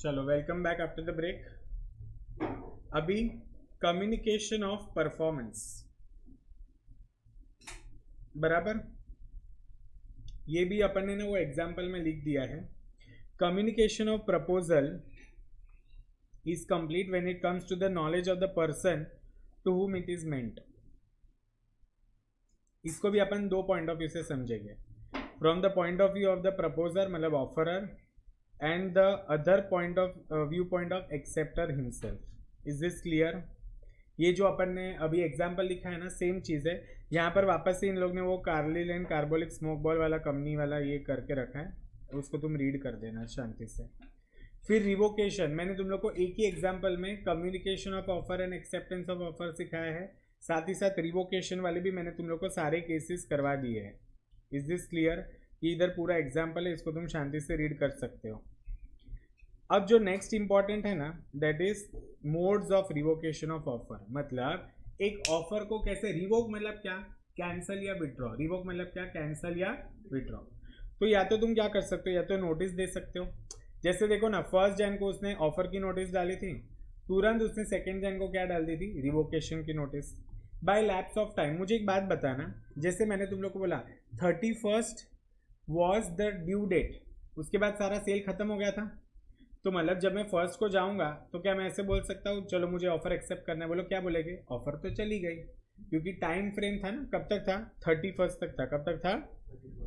चलो welcome back after the break. अभी communication of performance बराबर, ये भी अपन ने वो एग्जाम्पल में लिख दिया है। Communication of proposal is complete when it comes to the knowledge of the person to whom it is meant. इसको भी अपन दो पॉइंट ऑफ व्यू से समझेंगे, from the point of view of the proposer मतलब offerer and the other point of view point of acceptor himself. Is this clear? ये जो अपन ने अभी एग्जाम्पल लिखा है ना, सेम चीज़ है। यहाँ पर वापस से इन लोग ने वो Carlill and carbolic smoke ball वाला कंपनी वाला ये करके रखा है, उसको तुम रीड कर देना शांति से। फिर रिवोकेशन, मैंने तुम लोग को एक ही एग्जाम्पल में communication of offer and acceptance of offer सिखाया है, साथ ही साथ रिवोकेशन वाले भी मैंने तुम लोग को सारे केसेस करवा दिए हैं। Is this clear? ये इधर पूरा एग्जाम्पल है, इसको तुम शांति से रीड कर सकते हो। अब जो नेक्स्ट इंपॉर्टेंट है ना, that is modes of revocation of offer. मतलब एक ऑफर को कैसे रिवोक, मतलब क्या, कैंसल या विड्रॉ। रिवोक मतलब क्या, कैंसल या विड्रॉ। तो या तो तुम क्या कर सकते हो, या तो नोटिस दे सकते हो। जैसे देखो ना, 1 जन को उसने ऑफर की नोटिस डाली थी, तुरंत उसने 2 जन को क्या डाल दी थी, रिवोकेशन की notice. By lapse of time, मुझे एक बात बताना, जैसे मैंने तुम लोग को बोला 31st was the due date, उसके बाद सारा सेल खत्म हो गया था, तो मतलब जब मैं फर्स्ट को जाऊंगा तो क्या मैं ऐसे बोल सकता हूँ चलो मुझे ऑफर एक्सेप्ट करना है, बोलो क्या बोलेंगे, ऑफर तो चली गई, क्योंकि टाइम फ्रेम था ना, कब तक था, 31st तक था। कब तक था,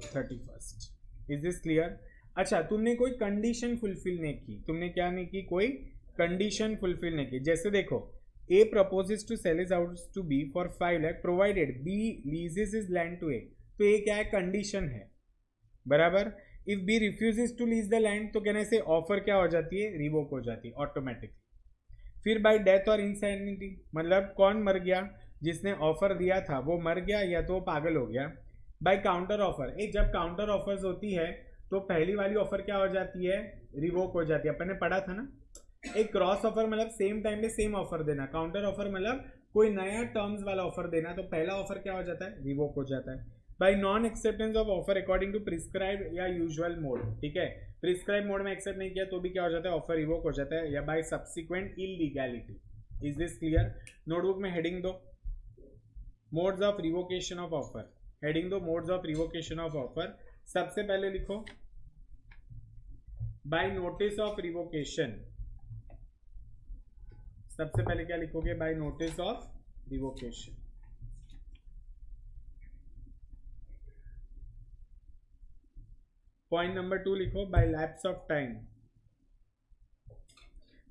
31st। Is this clear? अच्छा, तुमने कोई कंडीशन फुलफिल नहीं की, तुमने क्या नहीं की, कोई कंडीशन फुलफिल नहीं की। जैसे देखो, A proposes to sell his house to be for 5 lakh provided B leases his land to A, तो ये क्या है, कंडीशन है बराबर। If B refuses to lease the land, तो कहने से ऑफर क्या हो जाती है, रिवोक हो जाती है ऑटोमेटिकली। फिर बाय डेथ और इंसैनिटी, मतलब कौन मर गया, जिसने ऑफर दिया था वो मर गया या तो वो पागल हो गया। बाय काउंटर ऑफर, एक जब काउंटर ऑफर्स होती है तो पहली वाली ऑफर क्या हो जाती है, रिवोक हो जाती है। अपन ने पढ़ा था ना, एक क्रॉस ऑफर मतलब सेम टाइम पे सेम ऑफर देना, काउंटर ऑफर मतलब कोई नया टर्म्स वाला ऑफर देना, तो पहला ऑफर क्या हो जाता है, रिवोक हो जाता है। By non acceptance of offer according to prescribe या यूजुअल मोड, ठीक है, प्रिस्क्राइब मोड में एक्सेप्ट नहीं किया तो भी क्या हो जाता है, ऑफर रिवोक हो जाता है। या by subsequent illegality. Is this clear? Notebook में हेडिंग दो, modes of revocation of offer, heading दो modes of revocation of offer. सबसे पहले लिखो बाय नोटिस ऑफ रिवोकेशन, सबसे पहले क्या लिखोगे, by notice of revocation. Point number 2 लिखो बाय लैप्स ऑफ टाइम,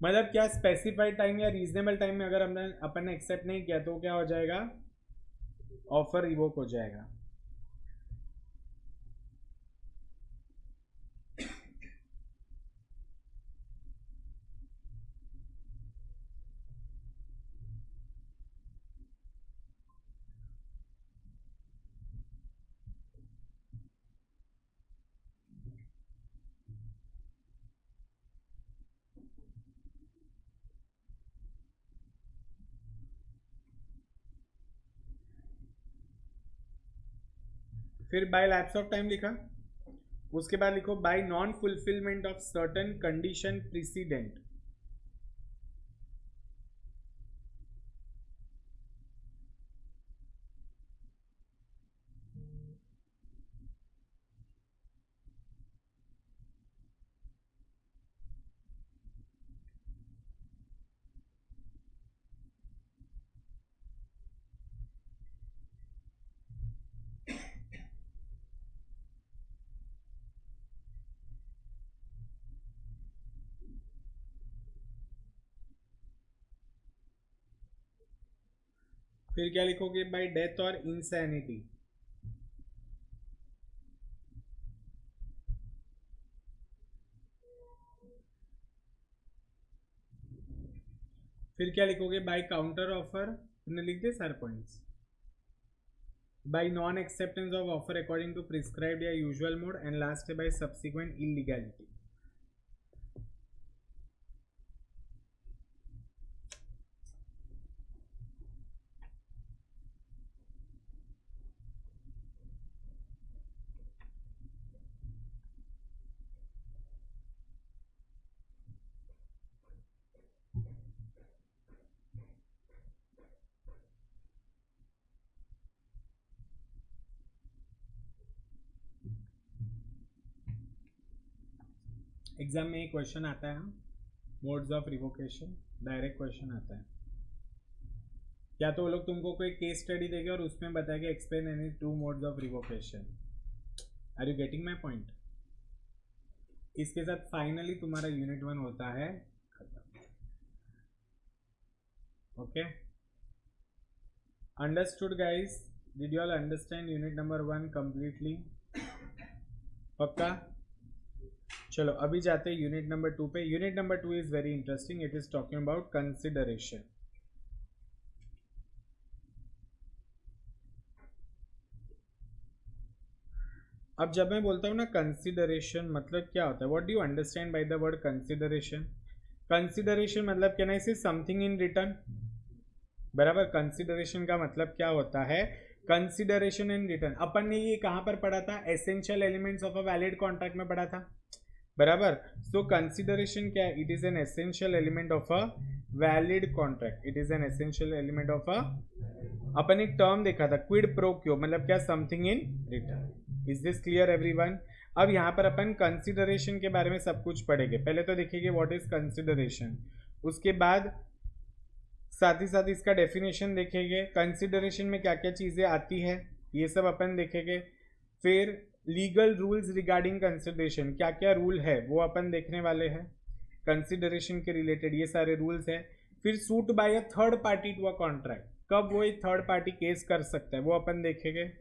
मतलब क्या, स्पेसिफाइड टाइम या रीजनेबल टाइम में अगर हमने अपन ने एक्सेप्ट नहीं किया तो क्या हो जाएगा, ऑफर रिवोक हो जाएगा। फिर बाय लैप्स ऑफ टाइम लिखा, उसके बाद लिखो bye non fulfilment of certain condition precedent. फिर क्या लिखोगे, बाय डेथ और इंसैनिटी। फिर क्या लिखोगे, बाय काउंटर ऑफर, तुमने लिख दिए सारे points. By non acceptance of offer according to prescribed या यूजुअल मोड, एंड लास्ट है बाय सब्सिक्वेंट इलीगैलिटी। एग्जाम में एक क्वेश्चन आता है, modes of revocation, direct question आता है। या तो वो लोग तुमको कोई केस स्टडी देंगे और उसमें बताएंगे explain any 2 modes of revocation. Are you getting my point? इसके साथ फाइनली तुम्हारा यूनिट 1 होता है खत्म। Okay, understood guys? Did you all understand unit number 1 completely? पक्का? चलो अभी जाते हैं यूनिट नंबर 2 पे। Unit number 2 is very interesting. It is talking about consideration. अब जब मैं बोलता हूँ ना कंसिडरेशन मतलब क्या होता है, what do you understand by the word consideration? Consideration मतलब क्या ना, इसे समथिंग इन रिटर्न, बराबर। कंसिडरेशन का मतलब क्या होता है? Consideration in return. अपन ने ये कहाँ पर पढ़ा था? Essential elements of a valid contract में पढ़ा था, बराबर। सो कंसिडरेशन क्या है? It is an essential element of a valid contract. It is an essential element of a, अपन एक टर्म देखा था क्विड प्रो क्यो, मतलब क्या? Something in return. Is this clear everyone? अब यहाँ पर अपन कंसिडरेशन के बारे में सब कुछ पढ़ेंगे। पहले तो देखेंगे व्हाट इज कंसिडरेशन, उसके बाद साथ ही साथ इसका डेफिनेशन देखेंगे, कंसिडरेशन में क्या क्या चीज़ें आती है ये सब अपन देखेंगे। फिर लीगल रूल्स रिगार्डिंग कंसिडरेशन, क्या क्या रूल है वो अपन देखने वाले हैं कंसिडरेशन के रिलेटेड, ये सारे रूल्स हैं। फिर suit by a third party to a contract, कब वो एक थर्ड पार्टी केस कर सकता है वो अपन देखेंगे।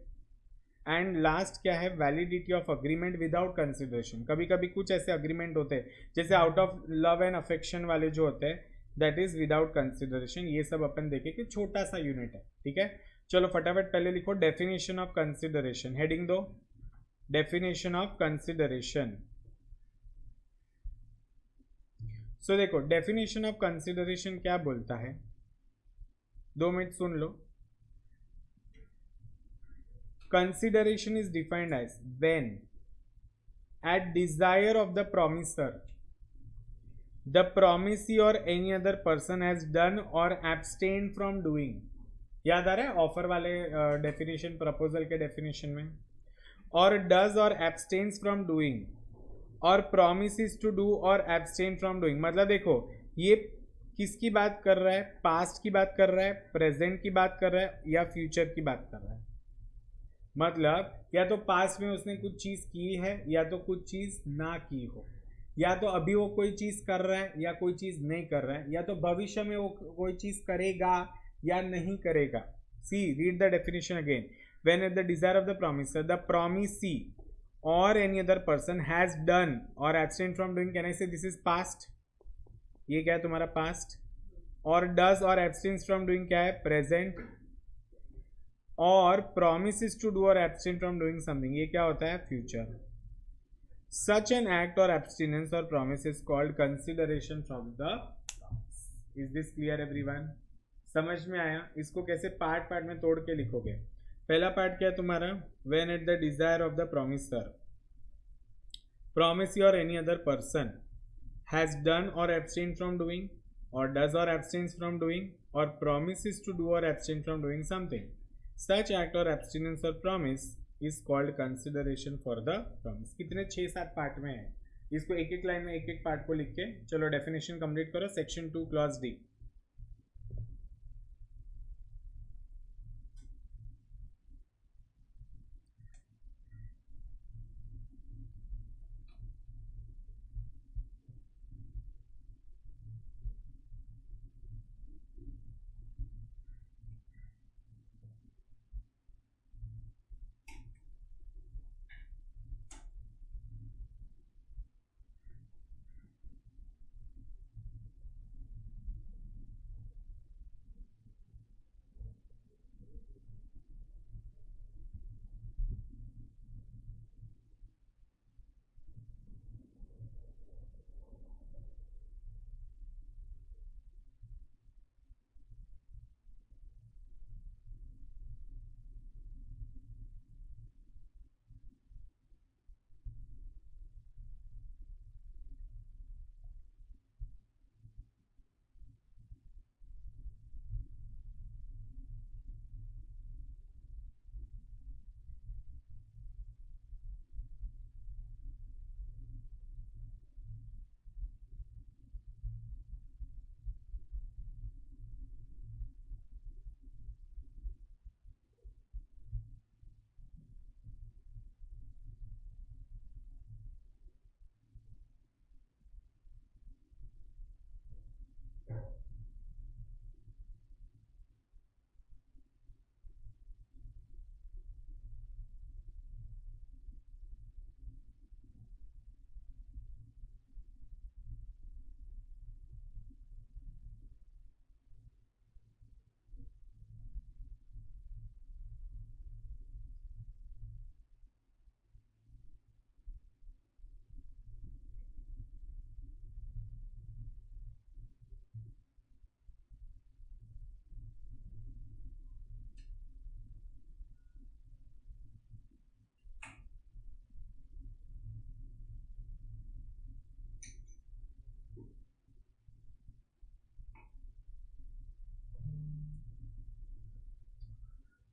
एंड लास्ट क्या है? Validity of agreement without consideration. कभी कभी कुछ ऐसे अग्रीमेंट होते हैं जैसे out of love and affection वाले जो होते हैं, दैट इज विदाउट कंसिडरेशन। ये सब अपन देखें कि छोटा सा यूनिट है, ठीक है। चलो फटाफट पहले लिखो डेफिनेशन ऑफ कंसिडरेशन, हेडिंग दो डेफिनेशन ऑफ कंसिडरेशन। सो देखो डेफिनेशन ऑफ कंसिडरेशन क्या बोलता है, 2 minute soon low. Consideration is defined as when, at desire of the promisor, the promisee or any other person has done or abstained from doing। याद आ रहा है offer वाले definition, proposal के definition में? और डज और एब्सटेन्स फ्रॉम डूइंग, और प्रॉमिसेस टू डू और एब्सटेन फ्रॉम डूइंग। मतलब देखो ये किसकी बात कर रहा है? पास्ट की बात कर रहा है, प्रेजेंट की बात कर रहा है, या फ्यूचर की बात कर रहा है? मतलब या तो पास्ट में उसने कुछ चीज की है या तो कुछ चीज ना की हो, या तो अभी वो कोई चीज कर रहा है या कोई चीज नहीं कर रहा है, या तो भविष्य में वो कोई चीज करेगा या नहीं करेगा। See read the definition again. When at the desire of the promisor the promisee और any other person has done और abstain from doing, can I say this is past? ये क्या है तुम्हारा पास्ट। और डज और एब्सटेन्स फ्रॉम डूइंग क्या है? प्रेजेंट। और promises to do or abstain from doing something, ये क्या होता है? Future. such an act or abstinence or promise is called consideration from the promise। is this clear everyone? समझ में आया? इसको कैसे पार्ट पार्ट में तोड़ के लिखोगे। पहला पार्ट क्या है तुम्हारा? when at the desire of the promisor, promisee or any other person has done or abstained from doing, or does or abstains from doing, or promises to do or abstain from doing something, such act or abstinence or promise is called consideration for the promise। कितने 6-7 part में है, इसको एक एक line में एक एक part को लिख के चलो डेफिनेशन कंप्लीट करो। Section 2 clause D.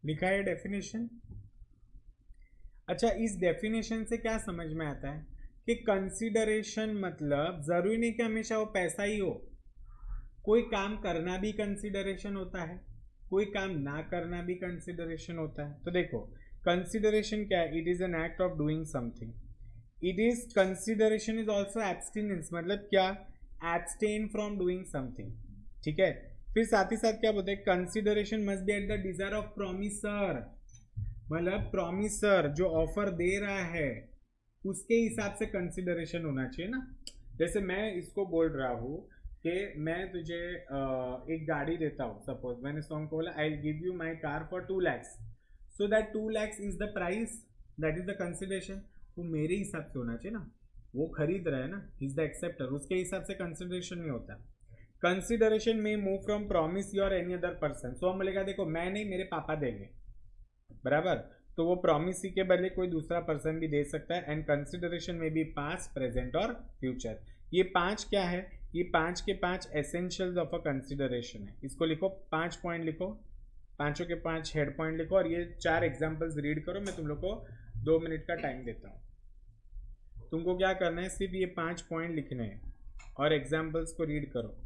लिखा है डेफिनेशन। अच्छा, इस डेफिनेशन से क्या समझ में आता है कि कंसीडरेशन मतलब जरूरी नहीं कि हमेशा वो पैसा ही हो, कोई काम करना भी कंसीडरेशन होता है, कोई काम ना करना भी कंसीडरेशन होता है। तो देखो कंसीडरेशन क्या है, it is an act of doing something. It is consideration is also abstinence, मतलब क्या, एब्सटेन फ्रॉम डूइंग समथिंग, ठीक है। फिर साथ ही साथ क्या बोलते हैं, consideration must be eight the desire of promisor, मतलब प्रॉमिसर जो ऑफर दे रहा है उसके हिसाब से कंसीडरेशन होना चाहिए ना। जैसे मैं इसको बोल रहा हूँ कि मैं तुझे एक गाड़ी देता हूँ, सपोज मैंने सॉन्ग को बोला I give you my car for 2 lakhs, so that 2 lakhs is the price, that is the consideration. वो मेरे हिसाब से होना चाहिए ना, वो खरीद रहा है ना, इज द एक्सेप्टर, उसके हिसाब से कंसिडरेशन नहीं होता। कंसिडरेशन में move from promise your any other person, so हम बोलेगा देखो मैं नहीं मेरे पापा देंगे, बराबर, तो वो प्रॉमिस के बदले कोई दूसरा पर्सन भी दे सकता है। एंड कंसिडरेशन में भी पास्ट, प्रेजेंट और फ्यूचर। ये 5 क्या है, ये 5 के 5 एसेंशियल्स ऑफ अ कंसिडरेशन है। इसको लिखो, 5 पॉइंट लिखो, 5 के 5 हेड पॉइंट लिखो, और ये 4 एग्जाम्पल्स रीड करो। मैं तुम लोग को 2 मिनट का टाइम देता हूँ। तुमको क्या करना है, सिर्फ ये 5 पॉइंट लिखने हैं और एग्जाम्पल्स को रीड करो।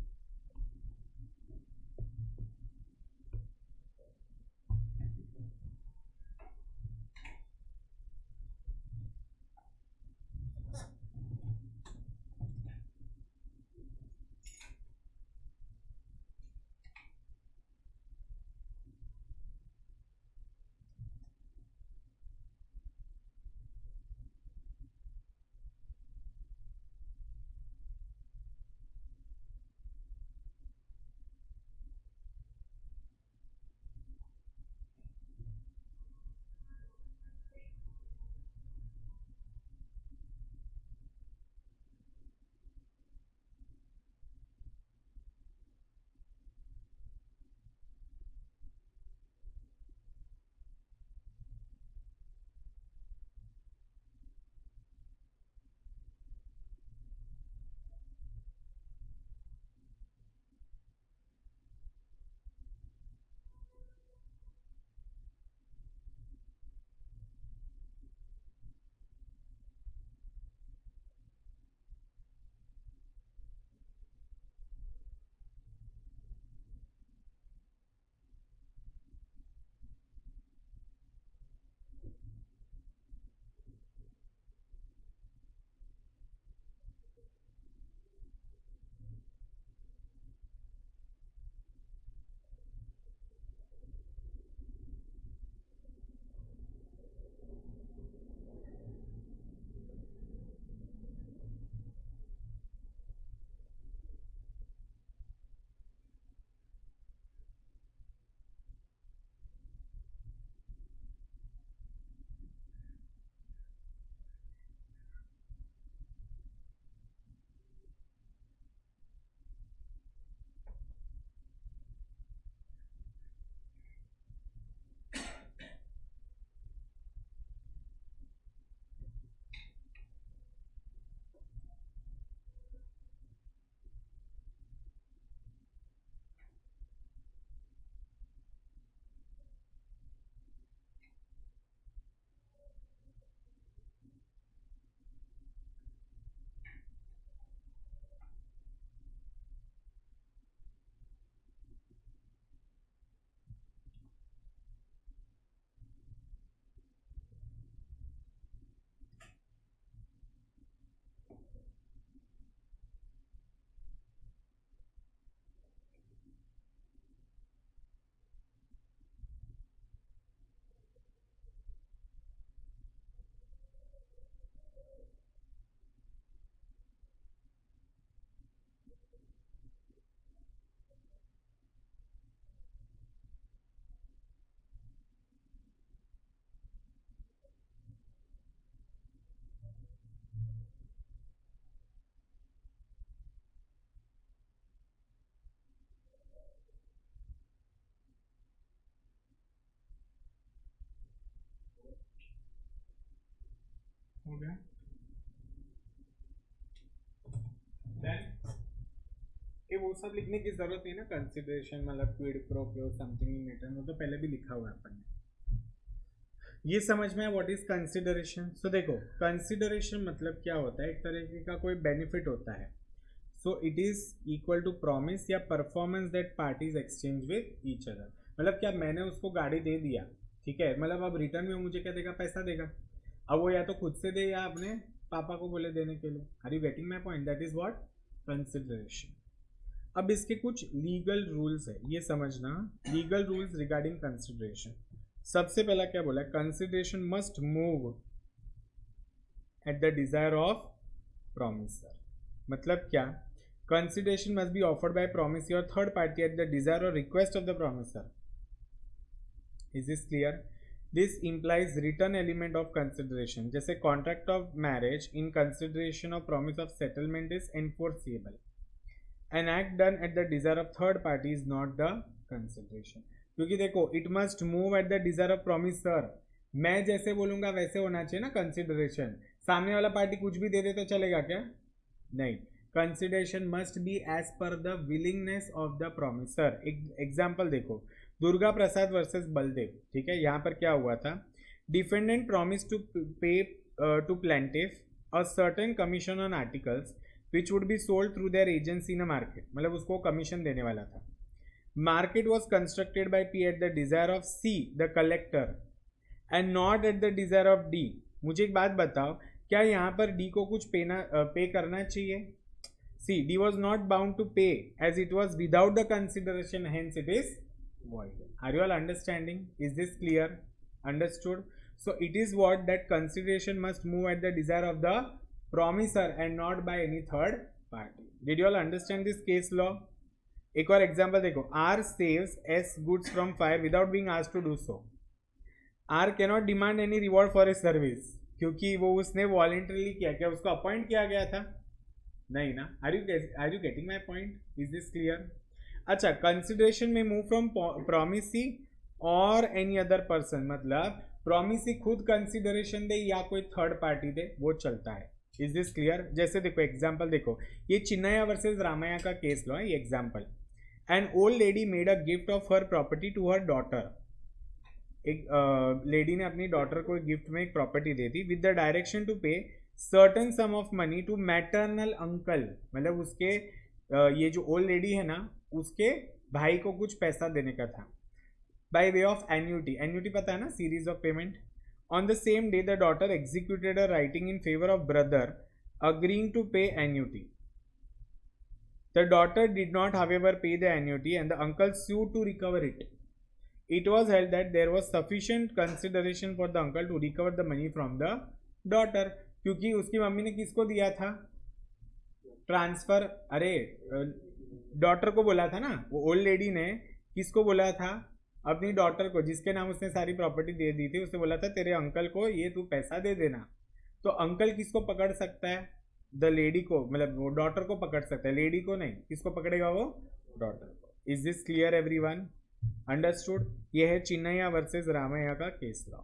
हो गया। ये वो सब लिखने की जरूरत नहीं ना, कंसिडरेशन मतलब क्विड प्रो क्यो समथिंग इन रिटर्न, वो तो पहले भी लिखा हुआ है अपन ने। ये समझ में है व्हाट इज कंसिडरेशन। सो देखो कंसिडरेशन मतलब क्या होता है, एक तरीके का कोई बेनिफिट होता है। So it is equal to promise या performance that parties exchange with each other. मतलब क्या, मैंने उसको गाड़ी दे दिया, ठीक है, मतलब अब रिटर्न में मुझे क्या देगा, पैसा देगा। अब वो या तो खुद से दे या अपने पापा को बोले देने के लिए। Are you getting my point? That is what consideration. अब इसके कुछ लीगल रूल्स है, ये समझना, लीगल रूल्स रिगार्डिंग कंसिडरेशन। सबसे पहला क्या बोला है, consideration must move at the desire of promisor. मतलब क्या, consideration must be offered by promisor और third party at the desire और request of the promisor. Is this clear? This implies return element of consideration. जैसे contract of marriage in consideration of promise of settlement is enforceable. An act done at the desire of third party is not the consideration. क्योंकि देखो it must move at the desire of promiser. मैं जैसे बोलूंगा वैसे होना चाहिए ना consideration. सामने वाला पार्टी कुछ भी दे दे तो चलेगा क्या? नहीं, consideration must be as per the willingness of the promisor. Example देखो, दुर्गा प्रसाद वर्सेस बलदेव, ठीक है, यहाँ पर क्या हुआ था, defendant promise to pay to plaintiff a certain commission on articles which would be sold through their agency in a market। मतलब उसको कमीशन देने वाला था। Market was constructed by P at the desire of C the collector and not at the desire of D। मुझे एक बात बताओ, क्या यहाँ पर D को कुछ पे करना चाहिए? C, D was not bound to pay as it was without the consideration, hence it is void। Are you all understanding? Is this clear? Understood? So it is what that consideration must move at the desire of the promisor and not by any third party। Did you all understand this case law? एक और example देखो, R saves S goods from fire without being asked to do so। R cannot demand any reward for his service, क्योंकि वो उसने voluntarily किया। क्या उसको appoint किया गया था? नहीं ना। Are you getting my point? Is this clear? अच्छा, कंसिडरेशन में मूव फ्रॉम प्रॉमिसी और एनी अदर पर्सन। मतलब प्रॉमिसी खुद कंसिडरेशन दे या कोई थर्ड पार्टी दे, वो चलता है। Is this clear? जैसे देखो एग्जाम्पल देखो, ये चिन्नैया वर्सेस रामैया का केस लो है ये example. An old lady made a gift of her property to her daughter. एक लेडी ने अपनी डॉटर को गिफ्ट में एक प्रॉपर्टी दे दी with the direction to pay certain sum of money to maternal uncle. मतलब उसके ये जो ओल्ड लेडी है ना, उसके भाई को कुछ पैसा देने का था by way of annuity. Annuity पता है ना, series of payment. On the same day, the daughter executed a writing in favor of brother, agreeing to pay annuity. The daughter did not, however, pay the annuity, and the uncle sued to recover it. It was held that there was sufficient consideration for the uncle to recover the money from the daughter, क्योंकि उसकी mummy ने किसको दिया था transfer? अरे daughter को बोला था ना, वो ओल्ड लेडी ने किसको बोला था? अपनी डॉटर को, जिसके नाम उसने सारी प्रॉपर्टी दे दी थी, उसने बोला था तेरे अंकल को ये तू पैसा दे देना। तो अंकल किसको पकड़ सकता है? द लेडी को, मतलब वो डॉटर को पकड़ सकता है, लेडी को नहीं। किसको पकड़ेगा वो? डॉटर को। Is this clear everyone? Understood? ये है चिन्नैया वर्सेस रामैया का केस लॉ।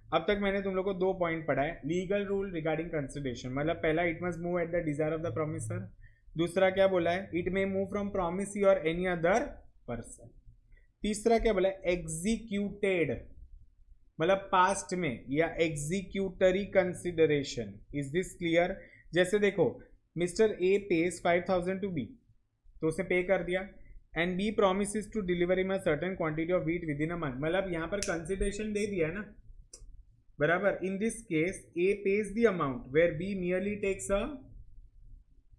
अब तक मैंने तुम लोग को 2 पॉइंट पढ़ा है। लीगल रूल रिगार्डिंग कंसिडरेशन, मतलब पहला it must move at the desire of the promisor. दूसरा क्या बोला है? It may move from promisee और एनी अदर पर्सन। तीसरा क्या बोला? एग्जीक्यूटेड, मतलब पास्ट में, या executory consideration. Is this clear? जैसे देखो, mister A pays 5000 to B, तो उसने पे कर दिया, and B promises to deliver him a certain quantity of wheat within a month. मतलब यहाँ पर कंसिडरेशन दे दिया है ना, बराबर। In this case A pays the amount where B merely takes a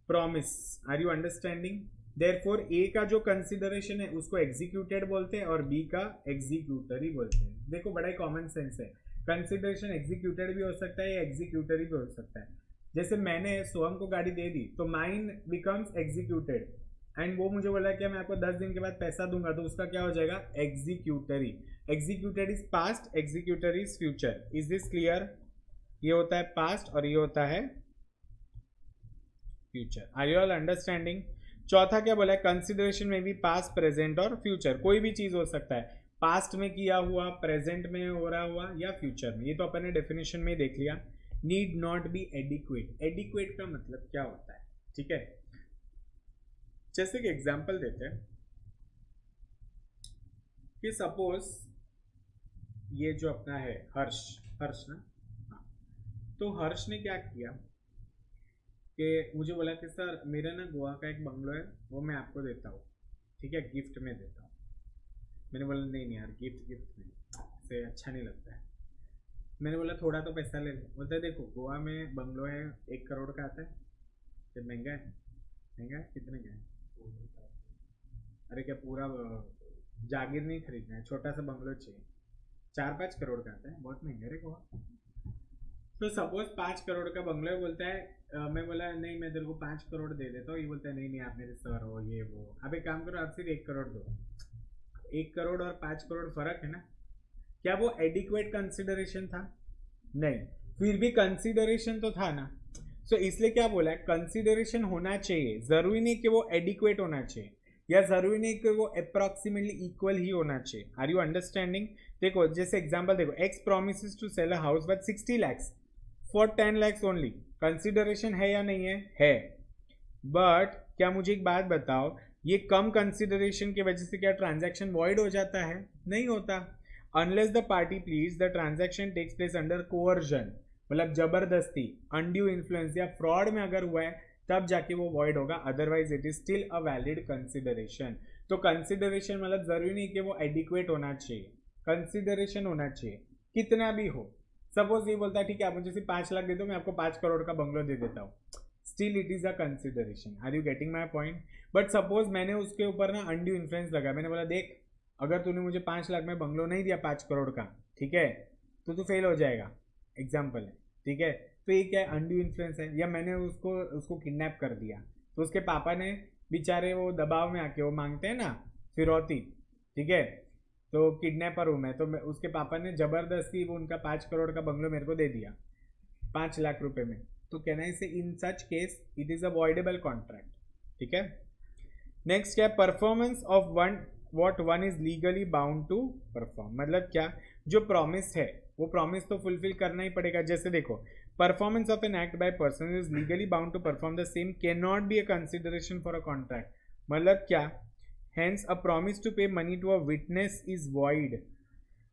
promise. Are you understanding? Therefore A का जो कंसिडरेशन है उसको एग्जीक्यूटेड बोलते हैं और बी का एग्जीक्यूटरी बोलते हैं। देखो बड़ा ही कॉमन सेंस है, कंसिडरेशन एग्जीक्यूटेड भी हो सकता है या एग्जीक्यूटरी भी हो सकता है। जैसे मैंने सोहम को गाड़ी दे दी तो माइन बिकम्स एग्जीक्यूटेड, एंड वो मुझे बोला कि मैं आपको 10 दिन के बाद पैसा दूंगा, तो उसका क्या हो जाएगा? Executory. Executed is past, executory is future. Is this clear? ये होता है पास्ट और ये होता है future. Are you all understanding? चौथा क्या बोला है? कंसिडरेशन में भी पास्ट, प्रेजेंट और फ्यूचर, कोई भी चीज हो सकता है, पास्ट में किया हुआ, प्रेजेंट में हो रहा हुआ या फ्यूचर में। ये तो अपन ने डेफिनेशन में देख लिया। Need not be adequate. Adequate का मतलब क्या होता है? ठीक है, जैसे कि एग्जांपल देते हैं कि सपोज ये जो अपना है हर्ष, हर्ष ना, हाँ, तो हर्ष ने क्या किया कि मुझे बोला कि सर मेरा ना गोवा का एक बंगलो है, वो मैं आपको देता हूँ, ठीक है, गिफ्ट में देता हूँ। मैंने बोला नहीं नहीं यार, गिफ्ट गिफ्ट नहीं, से अच्छा नहीं लगता है। मैंने बोला थोड़ा तो पैसा ले लो। बोलता है देखो गोवा में बंगलो है 1 करोड़ का आता है, ये महंगा है, महंगा है, कितने का है? अरे क्या पूरा जागीर नहीं खरीदना है, छोटा सा बंगलो चाहिए, 4-5 करोड़ का आता है, बहुत महंगा है रे गोवा। तो सपोज 5 करोड़ का बंगलो है, बोलता है मैं बोला नहीं मैं तेरे को 5 करोड़ दे देता हूँ, ये बोलता है नहीं नहीं आप मेरे सर हो ये वो। अब एक काम करो, आप सिर्फ 1 करोड़ दो। 1 करोड़ और 5 करोड़ फर्क है ना। क्या वो एडिक्वेट कंसिडरेशन था? नहीं, फिर भी कंसिडरेशन तो था ना। सो इसलिए क्या बोला है, कंसिडरेशन होना चाहिए, जरूरी नहीं कि वो एडिक्वेट होना चाहिए, या जरूरी नहीं कि वो अप्रोक्सीमेटली इक्वल ही होना चाहिए। Are you understanding? देखो जैसे एग्जांपल देखो, X promises to sell a house worth 60 lakhs for 10 lakhs only. Consideration है या नहीं है। बट क्या मुझे एक बात बताओ, ये कम कंसिडरेशन की वजह से क्या ट्रांजैक्शन वॉइड हो जाता है? नहीं होता। Unless the party pleads the transaction takes place under coercion, मतलब जबरदस्ती, अनड्यू इन्फ्लुएंस या फ्रॉड में अगर हुआ है तब जाके वो वॉइड होगा, otherwise it is still a valid consideration. तो कंसिडरेशन मतलब जरूरी नहीं कि वो एडिक्वेट होना चाहिए, कंसिडरेशन होना चाहिए कितना भी हो। सपोज ये बोलता है ठीक है आप मुझे सिर्फ 5 लाख दे दो, मैं आपको 5 करोड़ का बंगलो दे देता हूँ, still it is a consideration. Are you getting my point? But suppose मैंने उसके ऊपर ना अनड्यू इन्फ्लुएंस लगा, मैंने बोला देख अगर तूने मुझे 5 लाख में बंगलो नहीं दिया 5 करोड़ का, ठीक है, तो तू फेल हो जाएगा, एग्जाम्पल है, ठीक है। तो ये क्या है, अनड्यू इन्फ्लुएंस है। या मैंने उसको उसको किडनैप कर दिया, तो उसके पापा ने बेचारे वो दबाव में आके वो मांगते हैं ना फिरौती, ठीक है, तो किडनैपर हूँ मैं, तो मैं उसके पापा ने जबरदस्ती वो उनका 5 करोड़ का बंगलो मेरे को दे दिया 5 लाख रुपए में। तो कहना है in such case it is a voidable contract, ठीक है। नेक्स्ट क्या, performance of one what one is legally bound to perform, मतलब क्या, जो प्रॉमिस है वो प्रॉमिस तो फुलफिल करना ही पड़ेगा। जैसे देखो, performance of an act by person is legally bound to perform the same can not be a consideration for a contract. मतलब क्या, hence a promise to pay money to a witness is void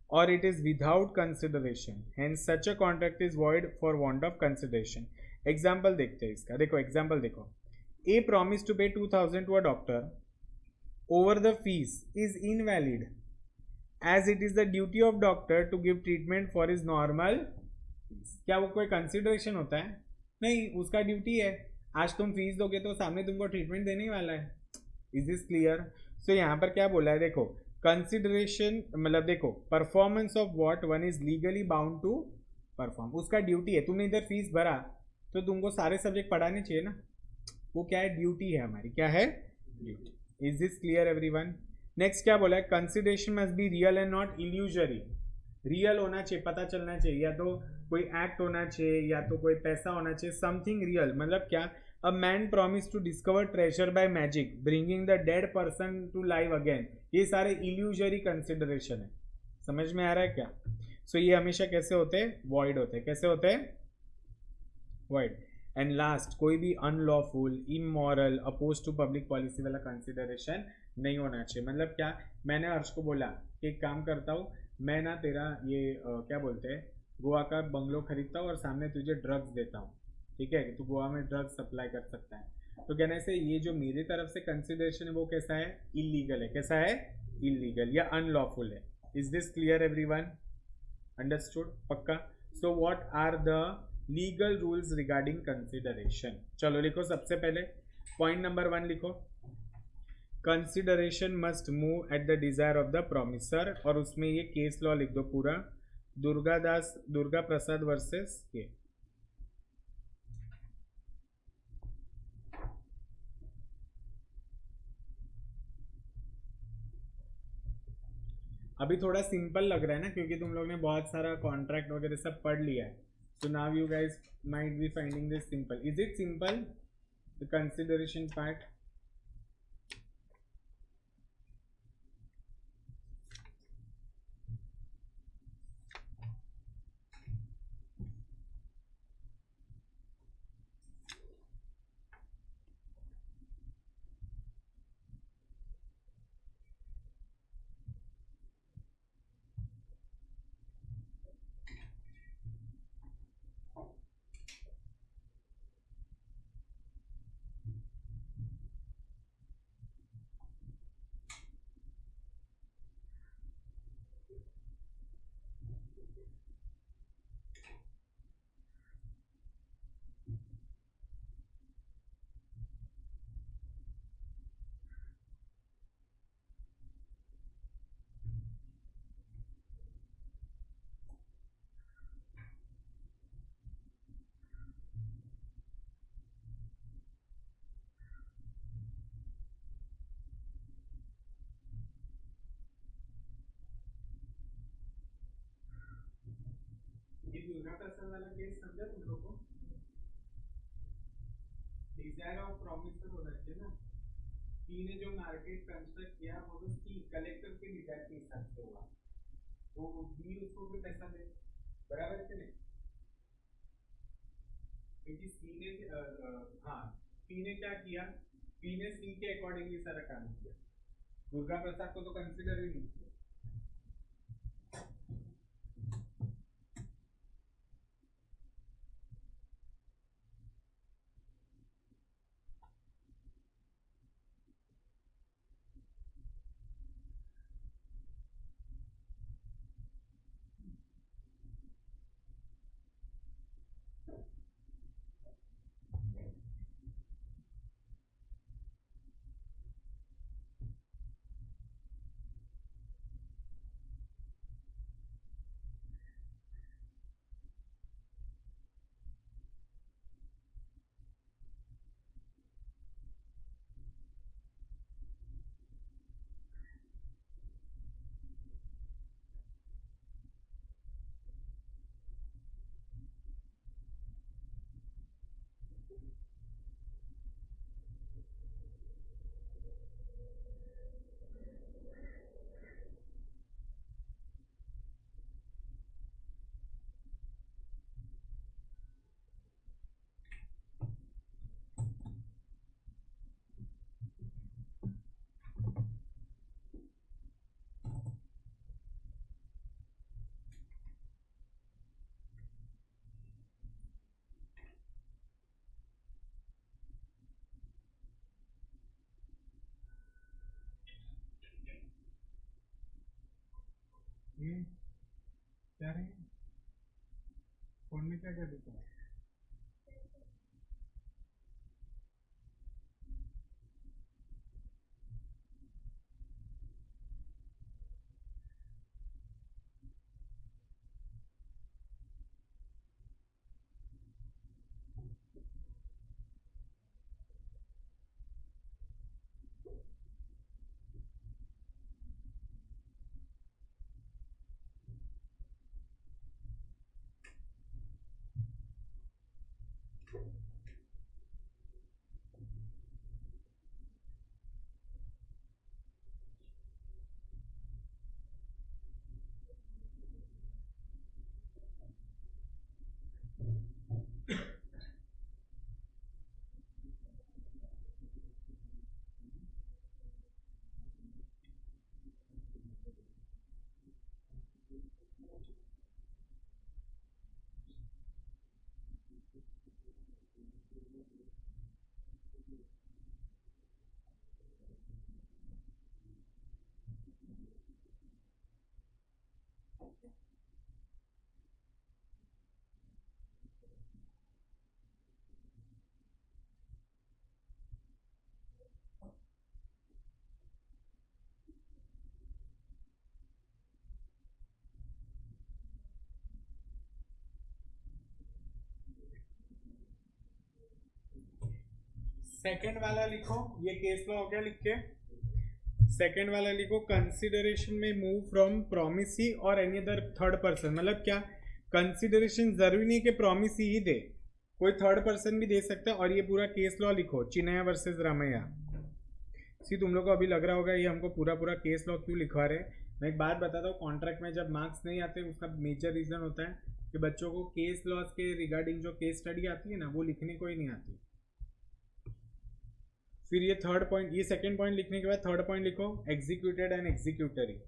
or it is without consideration, hence such a contract is void for want of consideration। Example देखते हैं इसका, देखो example देखो, A promise to pay 2000 to a doctor over the fees is invalid as it is the duty of doctor to give treatment for his normal fees। क्या वो कोई consideration होता है? नहीं, उसका ड्यूटी है, आज तुम फीस दोगे तो सामने तुमको ट्रीटमेंट देने ही वाला है। Is this clear? सो यहाँ पर क्या बोला है, देखो कंसिडरेशन मतलब देखो performance of what one is legally bound to perform, उसका ड्यूटी है। तुमने इधर फीस भरा तो तुमको सारे सब्जेक्ट पढ़ाने चाहिए ना, वो क्या है, ड्यूटी है हमारी, क्या है, duty. Is this clear everyone? Next क्या बोला है, consideration must be real and not illusory. Real होना चाहिए, पता चलना चाहिए, या तो कोई एक्ट होना चाहिए या तो कोई पैसा होना चाहिए, समथिंग रियल। मतलब क्या, a man promise to discover treasure by magic bringing the dead person to live again, ये सारे इल्यूजरी कंसिडरेशन है। समझ में आ रहा है क्या? सो ये हमेशा कैसे होते हैं, वॉइड होते हैं। कैसे होते हैं, वॉइड। एंड लास्ट, कोई भी unlawful, immoral, oppose to public policy वाला कंसिडरेशन नहीं होना चाहिए। मतलब क्या, मैंने हर्ष को बोला कि एक काम करता हूँ, मैं ना तेरा ये क्या बोलते हैं गोवा का बंगलो खरीदता हूँ और सामने तुझे ड्रग्स देता हूँ, ठीक है, तो गोवा में ड्रग्स सप्लाई कर सकता है। तो कहने से ये जो मेरी तरफ से कंसिडरेशन है वो कैसा है, इलीगल है। कैसा है, इलीगल या अनलॉफुल है। Is this clear everyone? Understood? पक्का? So what are the legal rules regarding consideration? चलो लिखो, सबसे पहले पॉइंट नंबर 1 लिखो, consideration must move at the desire of the promisor, और उसमें ये केस लॉ लिख दो पूरा, दुर्गा प्रसाद वर्सेस के। अभी थोड़ा सिंपल लग रहा है ना, क्योंकि तुम लोग ने बहुत सारा कॉन्ट्रैक्ट वगैरह सब पढ़ लिया है। So now you guys might be finding this simple. Is it simple, the consideration part? Person वाला केस समझा तुम लोग को? डिजायर ऑफ प्रॉमिसर होना चाहिए ना। सी ने जो मार्केट कंस्ट्रक्ट किया वो तो सी कलेक्टर के डिजायर के हिसाब से हुआ, तो बी उसको भी पैसा दे, बराबर है नहीं? क्योंकि सी ने हाँ, पी ने क्या किया, पी ने सी के अकॉर्डिंगली सारा काम किया, दुर्गा प्रसाद को तो कंसिडर ही नहीं किया। क्या रहे फोन में क्या क्या दिखा? सेकंड वाला लिखो, ये केस लॉ हो गया लिख के। सेकंड वाला लिखो, कंसिडरेशन में मूव फ्रॉम प्रोमिसी और एनी अदर थर्ड पर्सन। मतलब क्या, कंसिडरेशन जरूरी नहीं कि प्रोमिसी ही दे, कोई थर्ड पर्सन भी दे सकता है। और ये पूरा केस लॉ लिखो, चिन्नैया वर्सेस रामैया। सी तुम लोग को अभी लग रहा होगा ये हमको पूरा पूरा केस लॉ क्यों लिखवा रहे। मैं एक बात बताता हूँ, कॉन्ट्रैक्ट में जब मार्क्स नहीं आते उसका मेजर रीजन होता है कि बच्चों को केस लॉज के रिगार्डिंग जो केस स्टडी आती है ना वो लिखने को ही नहीं आती। फिर ये थर्ड पॉइंट, ये सेकंड पॉइंट लिखने के बाद थर्ड पॉइंट लिखो, executed and executory.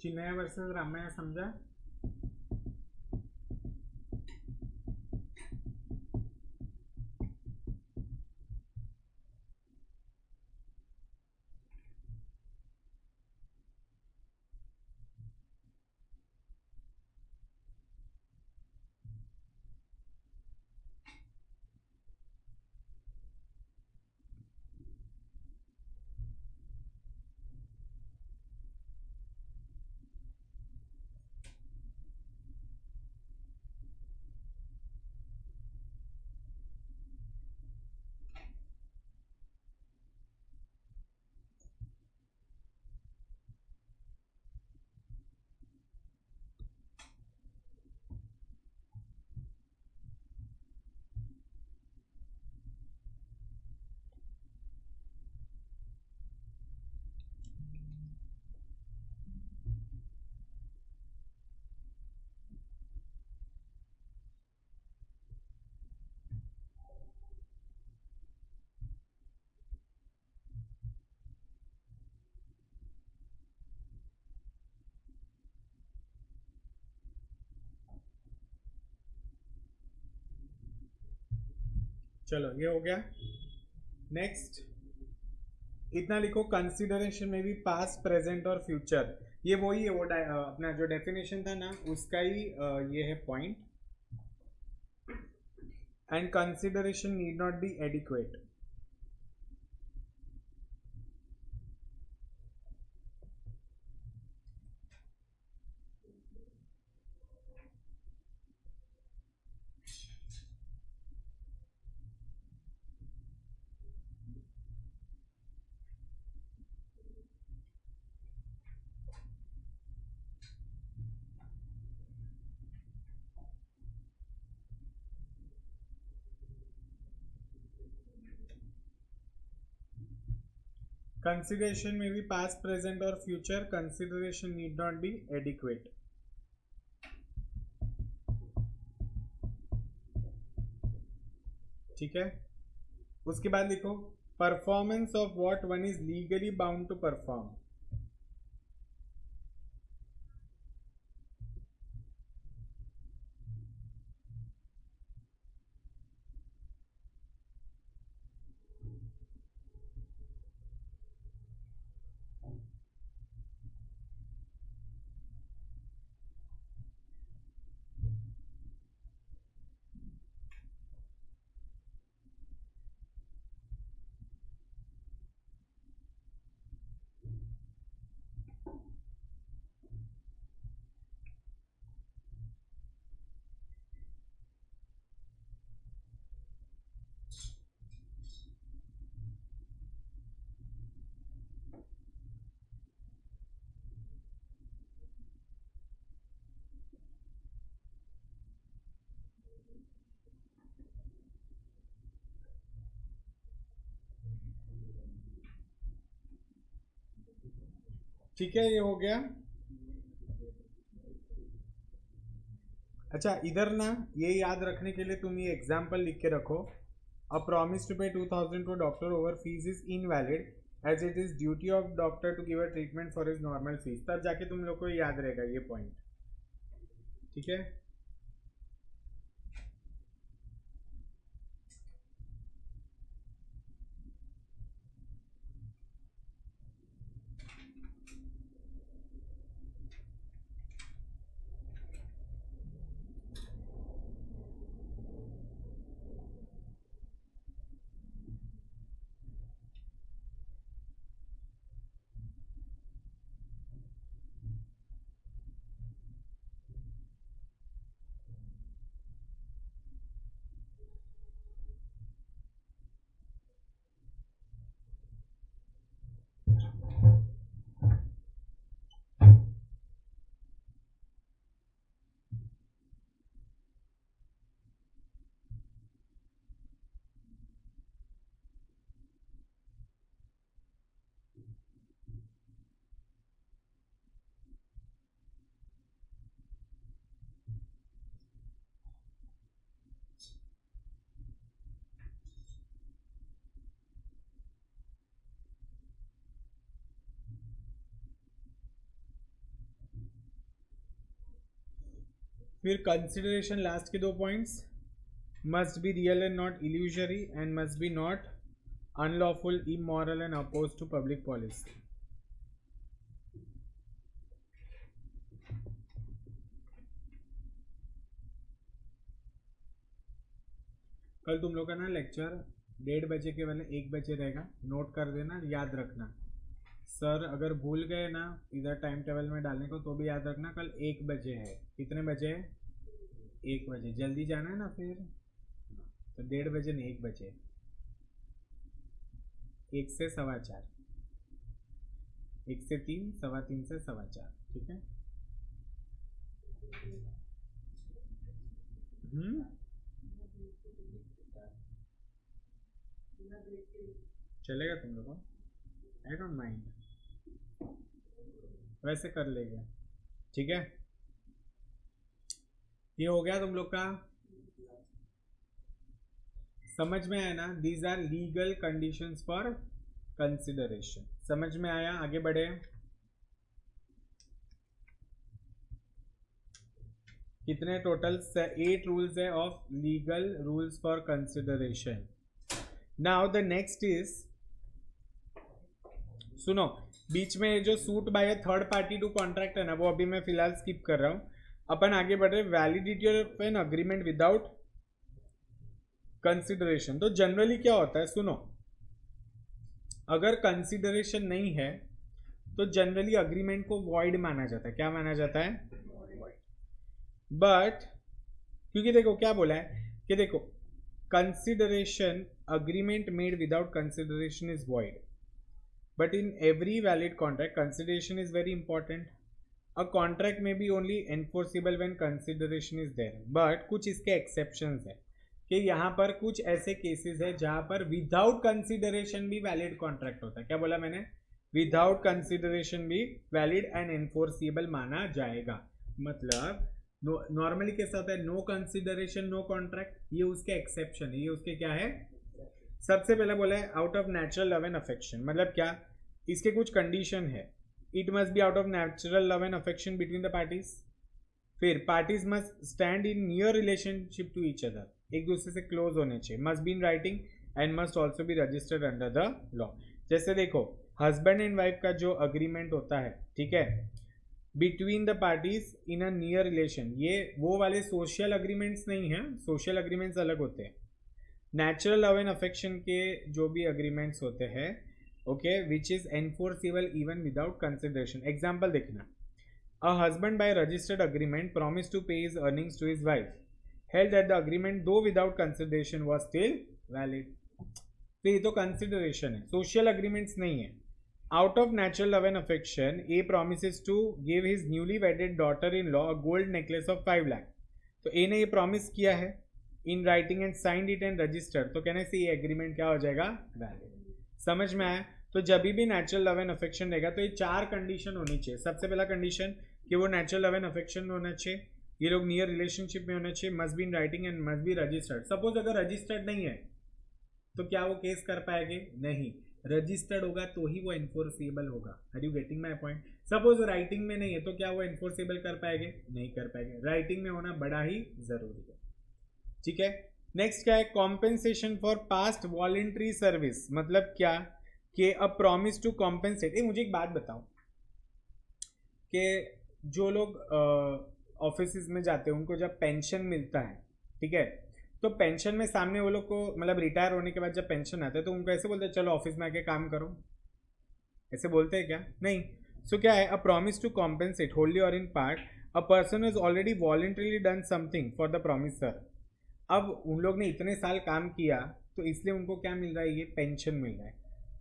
Chinmaya versus Ramaiah समझा? चलो ये हो गया. नेक्स्ट इतना लिखो, कंसिडरेशन में भी पास्ट प्रेजेंट और फ्यूचर. ये वही है, वो अपना जो डेफिनेशन था ना उसका ही ये है point. And consideration need not be adequate. Consideration may be past, present or future. Consideration need not be adequate. ठीक है. उसके बाद लिखो, performance of what one is legally bound to perform. ठीक है, ये हो गया. अच्छा, इधर ना ये याद रखने के लिए तुम ये एग्जाम्पल लिख के रखो. A promise to pay 2000 to doctor over fees is invalid as it is duty of doctor to give a treatment for his normal fees. तब जाके तुम लोग को याद रहेगा ये पॉइंट. ठीक है. फिर कंसिडरेशन लास्ट के 2 points, must be real and not illusory and must be not unlawful, immoral and oppose to public policy. कल तुम लोग का ना लेक्चर 1:30 बजे के वाले 1 बजे रहेगा, नोट कर देना, याद रखना। सर अगर भूल गए ना इधर टाइम टेबल में डालने को तो भी याद रखना, कल 1 बजे है। कितने बजे? 1 बजे। जल्दी जाना है ना फिर, तो 1:30 बजे नहीं 1 बजे, 1 से 4:15, 1 से 3, 3:15 से 4:15, ठीक है? चलेगा तुम लोग को? आई डोंट माइंड, वैसे कर लेंगे, ठीक है? ये हो गया तुम लोग का, समझ में आया ना? These are legal conditions for consideration. समझ में आया? आगे बढ़े। कितने टोटल? 8 रूल्स है of legal rules for consideration. Now the next is, सुनो, बीच में जो suit by third party to contract है ना, वो अभी मैं फिलहाल स्किप कर रहा हूं। अपन आगे बढ़ रहे, validity of an agreement without consideration. तो जनरली क्या होता है, सुनो, अगर कंसिडरेशन नहीं है तो जनरली अग्रीमेंट को वॉइड माना जाता है। क्या माना जाता है? बट क्योंकि देखो क्या बोला है कि देखो, consideration, agreement made without consideration is void, but in every valid contract consideration is very important. A contract may be only enforceable when consideration is there, but कुछ इसके exceptions है कि यहाँ पर कुछ ऐसे cases है जहाँ पर without consideration भी valid contract होता है। क्या बोला मैंने? without consideration भी valid and enforceable माना जाएगा। मतलब नॉर्मली कैसा होता है, नो कंसिडरेशन नो कॉन्ट्रैक्ट, ये उसके एक्सेप्शन है। ये उसके क्या है? सबसे पहले बोला है out of natural love and affection. मतलब क्या? इसके कुछ कंडीशन है। It must be out of natural love and affection between the parties. फिर parties must stand in near relationship to each other, एक दूसरे से क्लोज होने चाहिए। Must be in writing and must also be registered under the law. जैसे देखो, husband and wife का जो अग्रीमेंट होता है, ठीक है, between the parties in a near relation, ये वो वाले सोशल अग्रीमेंट्स नहीं है। सोशल अग्रीमेंट्स अलग होते हैं। नेचुरल लव एंड अफेक्शन के जो भी अग्रीमेंट्स होते हैं, okay, which is enforceable even without consideration. Example देखना, a husband by registered agreement promise to pay his earnings to his wife, held that the agreement though without consideration was still valid. तो ये तो consideration है, social agreements नहीं है। Out of natural love and affection, A promises to give his newly wedded daughter-in-law a gold necklace of 5 lakh. तो A ने ये promise किया है in writing and signed it and registered, तो कहने से ये एग्रीमेंट क्या हो जाएगा? वैलिड। समझ में आया? तो जब भी नेचुरल लव एंड अफेक्शन रहेगा तो ये 4 कंडीशन होनी चाहिए। सबसे पहला कंडीशन कि वो नेचुरल लव एंड अफेक्शन में होना चाहिए, ये लोग नियर रिलेशनशिप में होना चाहिए, must be in writing and must be registered. Suppose अगर रजिस्टर्ड नहीं है तो क्या वो केस कर पाएंगे? नहीं। रजिस्टर्ड होगा तो ही वो एनफोर्सेबल होगा। Are you getting my point? Suppose writing में नहीं है तो क्या वो एनफोर्सेबल कर पाएंगे? नहीं कर पाएंगे। राइटिंग में होना बड़ा ही जरूरी है, ठीक है। नेक्स्ट क्या है? Compensation for past voluntary service. मतलब क्या कि अ प्रॉमिस टू कॉम्पेंसेट। मुझे एक बात बताओ कि जो लोग ऑफिस में जाते हैं उनको जब पेंशन मिलता है, ठीक है, तो पेंशन में सामने वो लोग को, मतलब रिटायर होने के बाद जब पेंशन आता है तो उनको ऐसे बोलते हैं चलो ऑफिस में आके काम करो, ऐसे बोलते हैं क्या? नहीं। सो क्या है? अ प्रॉमिस टू कॉम्पेंसेट होल्डली और in part a person has already voluntarily done something for the promiser. अब उन लोग ने इतने साल काम किया तो इसलिए उनको क्या मिल रहा है? ये पेंशन मिल रहा है,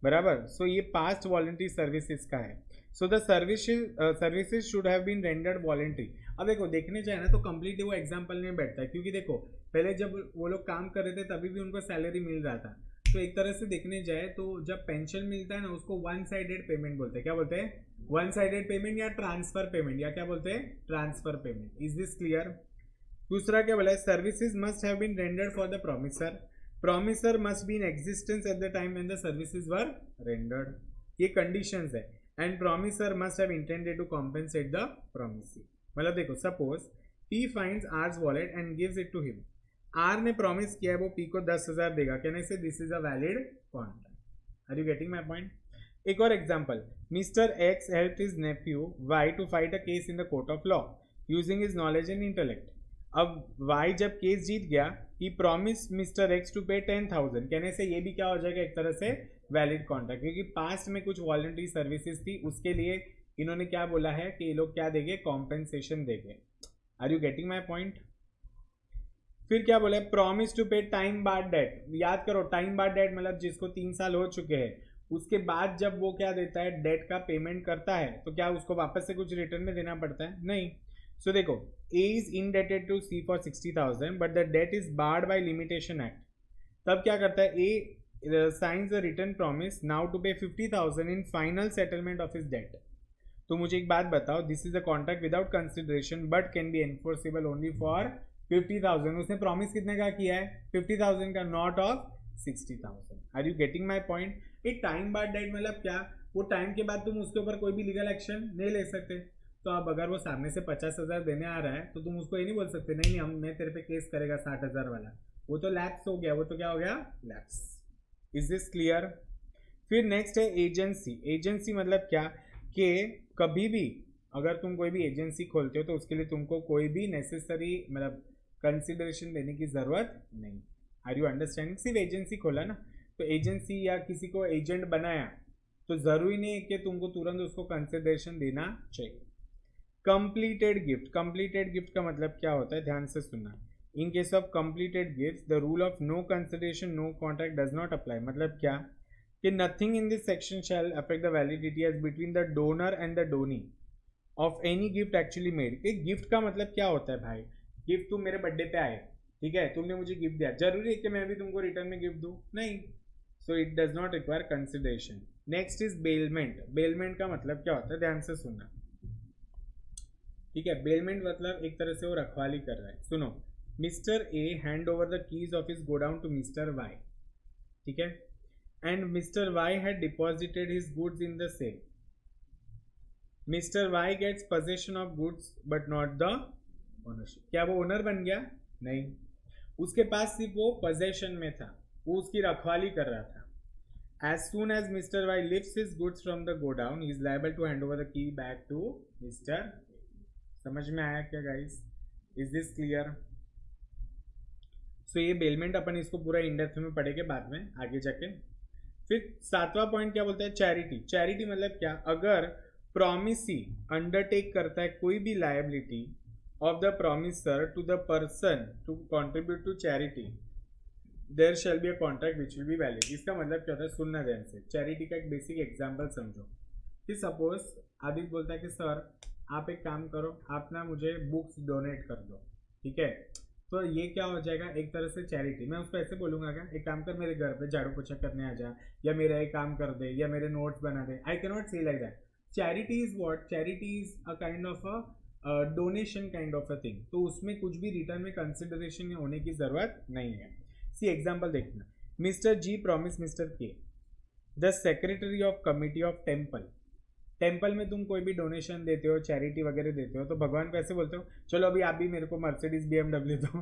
बराबर। सो ये पास्ट वॉलंटरी सर्विसेज का है। So the services should have been rendered voluntary. अब देखो, देखने जाए ना तो कंप्लीटली वो एग्जाम्पल में बैठता है, क्योंकि देखो पहले जब वो लोग काम कर रहे थे तभी भी उनको सैलरी मिल रहा था। तो एक तरह से देखने जाए तो जब पेंशन मिलता है ना, उसको वन साइडेड पेमेंट बोलते हैं। क्या बोलते हैं? वन साइडेड पेमेंट या ट्रांसफर पेमेंट, या क्या बोलते हैं? Transfer payment. Is this clear? दूसरा क्या बोला है? Services must have been rendered for the promisor. Promisor must be in existence at the time when the services were rendered. ये कंडीशंस है। And promisor must have intended to compensate the promisee. मतलब देखो, suppose P finds R's wallet and gives it to him. R ने promise किया है वो P को 10,000 देगा. Can I say this is a valid contract? Are you getting my point? एक और example. Mr. X helped his nephew Y to fight a case in the court of law using his knowledge and intellect. अब Y जब case जीत गया, he promised Mr. X to pay 10,000. कहने से ये भी क्या हो जाएगा एक तरह से वैलिड कॉन्ट्रैक्ट, क्योंकि पास्ट में कुछ वॉलंटरी सर्विसेज थी, उसके लिए इन्होंने क्या बोला है कि ये लोग क्या देंगे, कॉम्पेंसेशन देंगे. Are you getting my point? फिर क्या बोला है, promise to pay time barred debt. याद करो, टाइम बार्ड डेट मतलब जिसको 3 साल हो चुके हैं, उसके बाद जब वो क्या देता है, डेट का पेमेंट करता है, तो क्या उसको वापस से कुछ रिटर्न में देना पड़ता है? नहीं. सो देखो, A is indebted to C for 60,000 but the debt is barred by limitation act. तब क्या करता है, A signs a return promise now to pay 50,000 in final settlement of his debt. तो मुझे एक बात बताओ, this is a contract without consideration but can be enforceable only for 50,000. उसने प्रॉमिस कितने का किया है, 50,000 का, not of 60,000. Are you getting my point? एक टाइम बार्ड डेट मतलब क्या, वो टाइम के बाद तुम उसके ऊपर कोई भी लीगल एक्शन नहीं ले सकते. तो अब अगर वो सामने से 50,000 देने आ रहा है तो तुम उसको ये नहीं बोल सकते नहीं नहीं मैं तेरे पे केस करेगा 60,000 वाला. वो तो लैप्स हो गया, वो तो क्या हो गया, लैप्स. Is this clear? फिर नेक्स्ट है एजेंसी. एजेंसी मतलब क्या कि कभी भी अगर तुम कोई भी एजेंसी खोलते हो तो उसके लिए तुमको कोई भी नेसेसरी मतलब कंसिडरेशन देने की जरूरत नहीं. Are you understanding? सिर्फ एजेंसी खोला ना, तो एजेंसी या किसी को एजेंट बनाया तो जरूरी नहीं है कि तुमको तुरंत उसको कंसिडरेशन देना चाहिए. Completed gift. कंप्लीटेड गिफ्ट का मतलब क्या होता है, ध्यान से सुनना. In case of completed gift the rule of no consideration no contract does not apply. मतलब क्या कि nothing in this section shall affect the validity as between the donor and the donee of any gift actually made. एक gift का मतलब क्या होता है भाई, गिफ्ट तुम मेरे बर्थडे पे आए, ठीक है, तुमने मुझे गिफ्ट दिया, जरूरी है कि मैं भी तुमको रिटर्न में गिफ्ट दूं? नहीं. So it does not require consideration. Next is bailment. Bailment का मतलब क्या होता है, ध्यान से सुनना, ठीक है. बेलमेंट मतलब एक तरह से वो रखवाली कर रहा है. सुनो, mister A hand over the keys of his godown to mister Y, ठीक है, and mister Y had deposited his goods in the same. Mister Y gets possession of goods but not the ownership. क्या वो owner बन गया? नहीं. उसके पास सिर्फ वो पोजेशन में था, वो उसकी रखवाली कर रहा था. As soon as Mr. Y lifts his goods from the godown, he is liable to hand over the key back to Mr. समझ में आया क्या guys? Is this clear? So ये बेलमेंट अपन इसको पूरा इंडेप्थ में पढ़ेंगे बाद में आगे जाके. फिर 7वां पॉइंट क्या बोलता है, चैरिटी. चैरिटी मतलब क्या, अगर प्रॉमिसी अंडरटेक करता है कोई भी liability of the promisor to the person to contribute to charity, there shall be a contract which will be valid. इसका मतलब क्या होता है, सुनना ध्यान से. चैरिटी का एक बेसिक एग्जांपल समझो कि सपोज आदित्य बोलता है कि सर आप एक काम करो, आप ना मुझे बुक्स डोनेट कर दो, ठीक है. तो ये क्या हो जाएगा, एक तरह से चैरिटी. मैं उसको ऐसे बोलूंगा क्या, एक काम कर मेरे घर पे झाड़ू पोछा करने आ जा, या मेरा एक काम कर दे, या मेरे नोट्स बना दे. I can not say like that. Charity is what, charity is a kind of a donation kind of a thing. तो उसमें कुछ भी रिटर्न में कंसिडरेशन होने की जरूरत नहीं है. सी एग्जाम्पल देखना. मिस्टर जी प्रॉमिस मिस्टर के the secretary of committee of temple. Temple में तुम कोई भी डोनेशन देते हो, चैरिटी वगैरह देते हो, तो भगवान को ऐसे बोलते हो चलो अभी आप भी मेरे को मर्सिडीज BMW दो.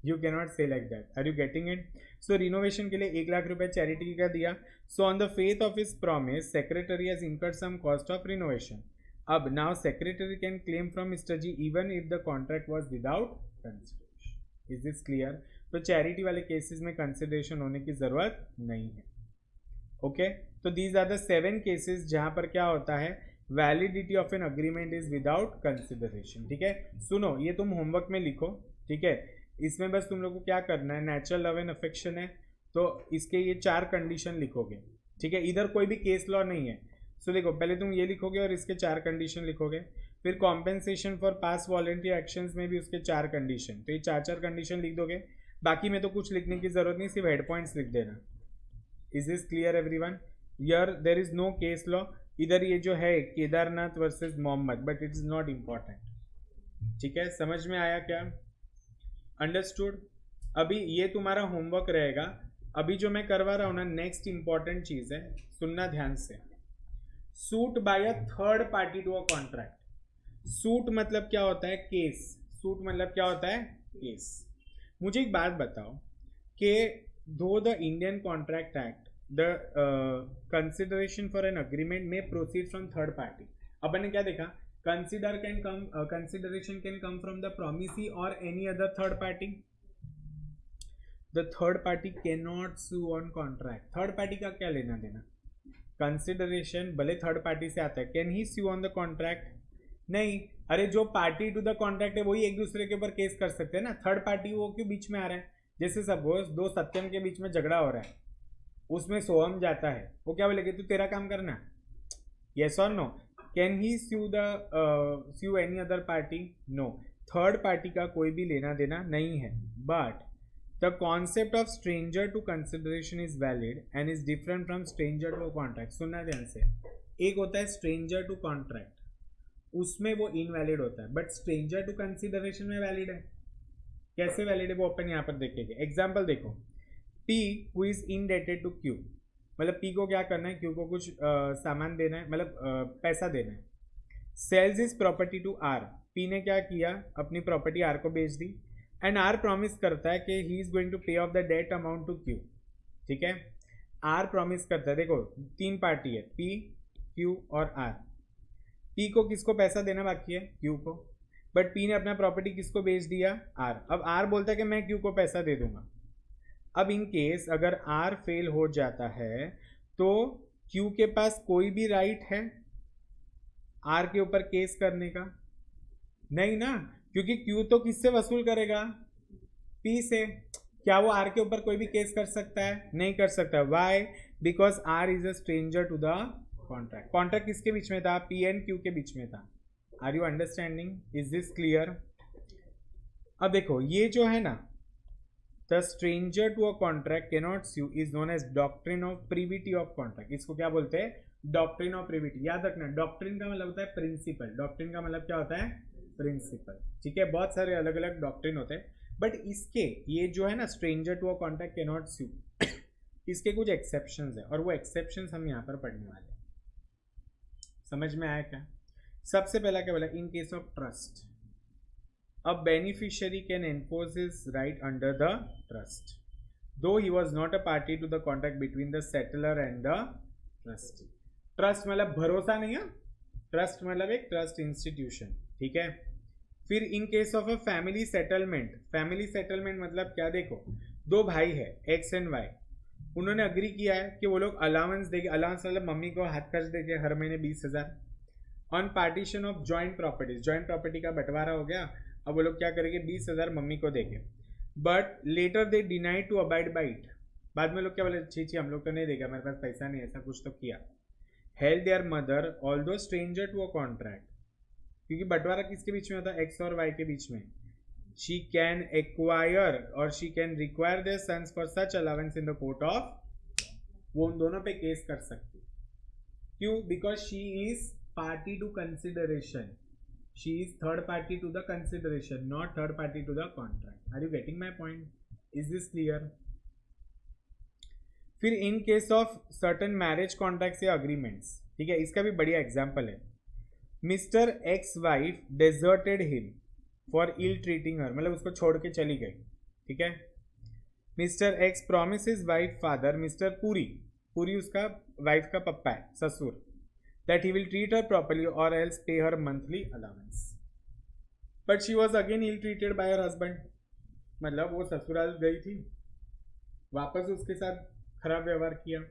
You can not say like that. Are you getting it? So renovation के लिए 1 लाख रुपए चैरिटी का दिया. So on the faith of his promise secretary has incurred some cost of renovation. अब now secretary can claim from mister G even if the contract was without consideration. Is this clear? तो charity वाले cases में consideration होने की जरूरत नहीं है. Okay, तो दीज आर द 7 केसेस जहां पर क्या होता है, validity of an agreement is without consideration. ठीक है, सुनो ये तुम होमवर्क में लिखो, ठीक है. इसमें बस तुम लोग को क्या करना है, नेचुरल लव एंड अफेक्शन है तो इसके ये 4 कंडीशन लिखोगे, ठीक है. इधर कोई भी केस लॉ नहीं है. सो देखो पहले तुम ये लिखोगे और इसके 4 कंडीशन लिखोगे. फिर compensation for past voluntary actions में भी उसके 4 कंडीशन, तो ये 4 कंडीशन लिख दोगे. बाकी में तो कुछ लिखने की जरूरत नहीं, सिर्फ हेड पॉइंट्स लिख देना. Is this clear everyone? Here there is no case law. इधर ये जो है Kedarnath versus Mohammed, but it is not important. ठीक है, समझ में आया क्या? अंडरस्टूड? अभी ये तुम्हारा होमवर्क रहेगा. अभी जो मैं करवा रहा हूं ना, नेक्स्ट इंपॉर्टेंट चीज है, सुनना ध्यान से. Suit by a third party to a contract. Suit मतलब क्या होता है, केस. सूट मतलब क्या होता है? केस। मुझे एक बात बताओ कि though the Indian contract act the consideration for an agreement may proceed from third party. अपन ने क्या देखा? Consideration can come from the promisee और any other third party. The third party can not sue on contract. Third party का क्या लेना देना? Consideration भले थर्ड पार्टी से आता है, can he sue on the contract? नहीं। अरे जो पार्टी टू द कॉन्ट्रैक्ट है वही एक दूसरे के ऊपर केस कर सकते हैं ना। थर्ड पार्टी वो क्यों बीच में आ रहा है? जैसे सपोज दो सत्यम के बीच में झगड़ा हो रहा है, उसमें सोहम जाता है, वो क्या बोलेगा? तू तेरा काम करना। यस और no? Can he sue any other party? No. Third party का कोई भी लेना देना नहीं है। But the concept of stranger to consideration is valid and is different from stranger to contract. सुनना ध्यान से। एक होता है स्ट्रेंजर टू कॉन्ट्रैक्ट, उसमें वो इनवैलिड होता है, बट स्ट्रेंजर टू कंसिडरेशन में वैलिड है। कैसे वैलिड है वो अपन यहाँ पर देखेंगे। एग्जाम्पल देखो, P who is indebted to Q, मतलब P को क्या करना है? Q को कुछ सामान देना है, मतलब पैसा देना है। Sells his property to R, P ने क्या किया? अपनी प्रॉपर्टी R को बेच दी एंड R प्रॉमिस करता है कि he is going to pay off the debt amount to Q। ठीक है, R प्रॉमिस करता है। देखो तीन पार्टी है, P, Q और R। P को किसको पैसा देना बाकी है? Q को। बट P ने अपना प्रॉपर्टी किसको बेच दिया? R। अब R बोलता है कि मैं Q को पैसा दे दूंगा। अब इन केस अगर R फेल हो जाता है तो Q के पास कोई भी राइट है R के ऊपर केस करने का? नहीं ना, क्योंकि Q तो किससे वसूल करेगा? P से। क्या वो R के ऊपर कोई भी केस कर सकता है? नहीं कर सकता। Why? Because R is a stranger to the contract. Contract किसके बीच में था? P एंड Q के बीच में था। Are you understanding? Is this clear? अब देखो ये जो है ना, the stranger to a contract cannot sue is known as doctrine of privity of contract. इसको क्या बोलते हैं? Doctrine of privity. याद रखना, डॉक्ट्रिन का मतलब होता है प्रिंसिपल। डॉक्ट्रिन का मतलब क्या होता है? प्रिंसिपल। ठीक है, बहुत सारे अलग अलग डॉक्ट्रिन होते हैं, बट इसके ये जो है ना, stranger to a contract cannot sue, इसके कुछ एक्सेप्शंस है और वो एक्सेप्शंस हम यहाँ पर पढ़ने वाले हैं। समझ में आया क्या? सबसे पहला क्या बोला? In case of trust, a beneficiary can enforce his right under the trust, though he was not a party to the contract between the settler and the trustee. Trust मतलब भरोसा नहीं है, ट्रस्ट मतलब एक ट्रस्ट इंस्टीट्यूशन। ठीक है, फिर इन case of a family settlement, family settlement मतलब क्या? देखो दो भाई है एक्स एंड वाई, उन्होंने अग्री किया है कि वो लोग अलाउंस देंगे। अलाउंस मतलब मम्मी को हाथ खर्च देंगे हर महीने 20,000 on partition of joint properties. Joint property का बंटवारा हो गया, अब वो लोग क्या करेंगे? 20,000 मम्मी को देंगे। But later they denied to abide by it. बाद में लोग क्या बोले? छी हम लोग तो नहीं देगा, हमारे पास पैसा नहीं, ऐसा कुछ तो किया। Held their mother although stranger to a contract, क्योंकि बंटवारा किसके बीच में होता है? एक्स और वाई के बीच में। शी कैन एक्वायर और she can require their sons for such allowance in the court of, वो उन दोनों पे केस कर सकती। क्यों? Because she is party to consideration. She is third party to the consideration, not third party to the contract. Are you getting my point? Is this clear? फिर in case of certain marriage contracts या agreements, ठीक है, इसका भी बढ़िया example है। Mr. X wife deserted him for ill treating her, मतलब उसको छोड़ के चली गई। ठीक है, Mr. X promises wife father, Mr. Puri, पूरी उसका वाइफ का पप्पा है, ससुर, that he will treat her properly or else pay her monthly allowance. But she was again ill treated by her husband. मतलब वो ससुराल गई थी, वापस उसके साथ खराब व्यवहार किया।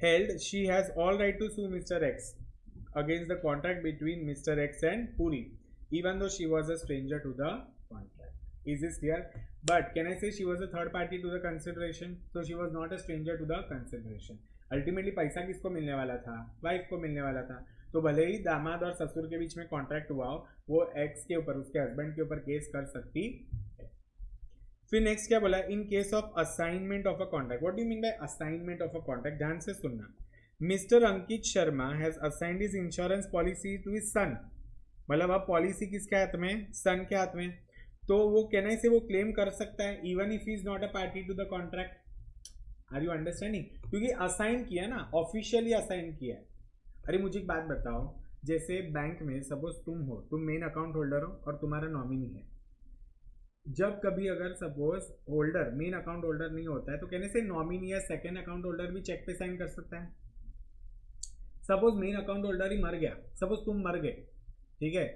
Held she has all right to sue Mr. X against the contract between Mr. X and Puri, even though she was a stranger to the contract. Is this clear? But can I say she was a third party to the consideration? So she was not a stranger to the consideration. Ultimately पैसा किसको मिलने वाला था? Wife को मिलने वाला था। तो भले ही दामाद और ससुर के बीच में कॉन्ट्रैक्ट हुआ हो, वो एक्स के ऊपर, उसके हस्बैंड के ऊपर केस कर सकती है। फिर नेक्स्ट क्या बोला? In case of assignment of a contract. What do you mean by assignment of a contract? ध्यान से सुनना। Mister Ankit Sharma has assigned his insurance policy to his son, मतलब अब पॉलिसी किसके हाथ में? सन के हाथ में। तो वो कहने से वो क्लेम कर सकता है even if he is not a party to the contract. Are you understanding? क्योंकि असाइन किया ना, ऑफिशियली असाइन किया है। अरे मुझे एक बात बताओ, जैसे बैंक में सपोज तुम हो, तुम मेन अकाउंट होल्डर हो और तुम्हारा नॉमिनी है। जब कभी अगर suppose holder main account holder नहीं होता है तो कहने से नॉमिनी या सेकेंड अकाउंट होल्डर भी चेक पे साइन कर सकता है। सपोज मेन अकाउंट होल्डर ही मर गया, सपोज तुम मर गए, ठीक है,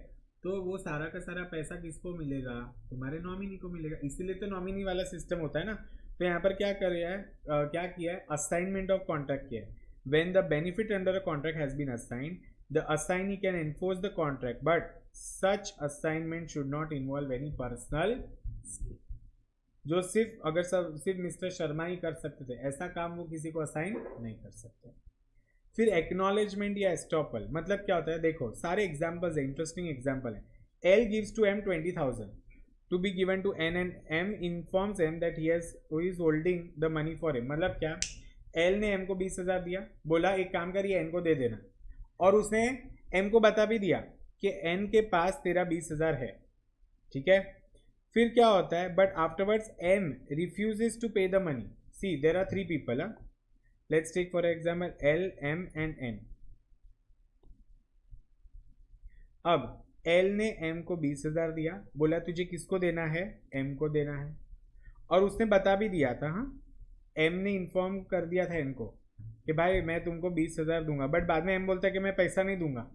तो वो सारा का सारा पैसा किसको मिलेगा, तुम्हारे नॉमिनी को मिलेगा। इसीलिए तो नॉमिनी वाला सिस्टम होता है ना। तो यहाँ पर क्या कर रहा है, क्या किया है, असाइनमेंट ऑफ कॉन्ट्रैक्ट किया है। When the benefit under a contract has been assigned, the assignee can enforce the contract, but such assignment should not involve any personal. जो सिर्फ मिस्टर शर्मा ही कर सकते थे, ऐसा काम वो किसी को असाइन नहीं कर सकते। फिर एक्नॉलेजमेंट या एस्टॉपल, मतलब क्या होता है, देखो सारे एग्जांपल्स है, इंटरेस्टिंग एग्जांपल है। L gives to M 20,000 to be given to N and M informs M that who is holding the money for him। मतलब क्या, L ने M को 20,000 दिया, बोला एक काम करिए N को दे देना, और उसने M को बता भी दिया कि N के पास तेरा 20,000 है, ठीक है। फिर क्या होता है, but afterwards M refuses to pay the money। See, there are three people, let's take for example L, M and N। अब L ने M को 20,000 दिया, बोला तुझे किसको देना है, M को देना है, और उसने बता भी दिया था, हाँ, M ने इन्फॉर्म कर दिया था N को कि भाई मैं तुमको 20,000 दूंगा, बट बाद में M बोलता है कि मैं पैसा नहीं दूंगा।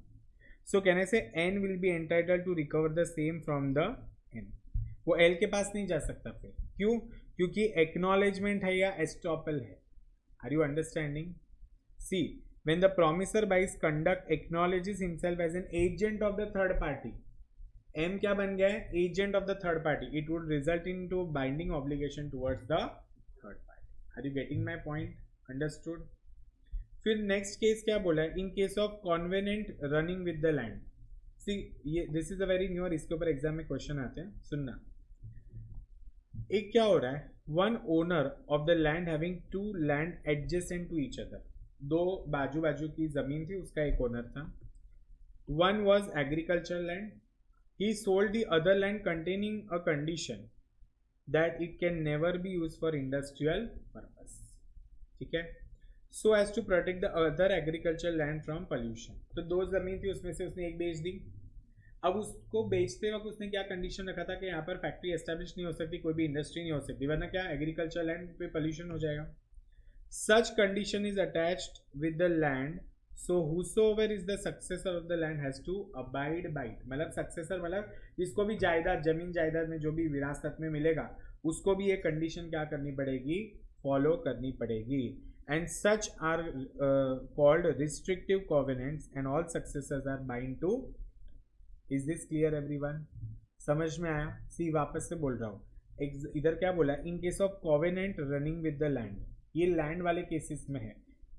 सो कहने से N will be entitled to recover the same from the N। वो L के पास नहीं जा सकता फिर, क्यों, क्योंकि एक्नॉलेजमेंट है या एस्टॉपल है। Are you understanding? See, when the promisor by his conduct acknowledges himself as an agent of the third party, M क्या बन गया है, agent of the third party, it would result into binding obligation towards the third party। Are you getting my point? Understood? फिर next case क्या बोला है, in case of covenant running with the land. See, ये this is a very new, और इसके ऊपर exam में question आते हैं, सुनना। एक क्या हो रहा है, one owner of the land having two land adjacent to each other, दो बाजू बाजू की जमीन थी, उसका एक ओनर था। One was agriculture land, he sold the other land containing a condition that it can never be use for industrial purpose, ठीक है, so as to protect the other agriculture land from pollution. तो दो जमीन थी, उसमें से उसने एक बेच दी। अब उसको बेचते वक्त उसने क्या कंडीशन रखा था कि यहाँ पर फैक्ट्री एस्टेब्लिश नहीं हो सकती, कोई भी इंडस्ट्री नहीं हो सकती, वरना क्या एग्रीकल्चर लैंड पे पॉल्यूशन हो जाएगा। Such condition is attached with the land, so whosoever is the successor of the land has to abide by it। मतलब सक्सेसर मतलब जिसको भी जायदाद, जमीन जायदाद में जो भी विरासत में मिलेगा, उसको भी ये कंडीशन क्या करनी पड़ेगी, फॉलो करनी पड़ेगी। And such are called restrictive covenants and all successors are bind to. Is this clear everyone? समझ में आया? सी, वापस से बोल रहा हूँ, इधर क्या बोला, in case of covenant running with the land, ये लैंड वाले केसेस में है।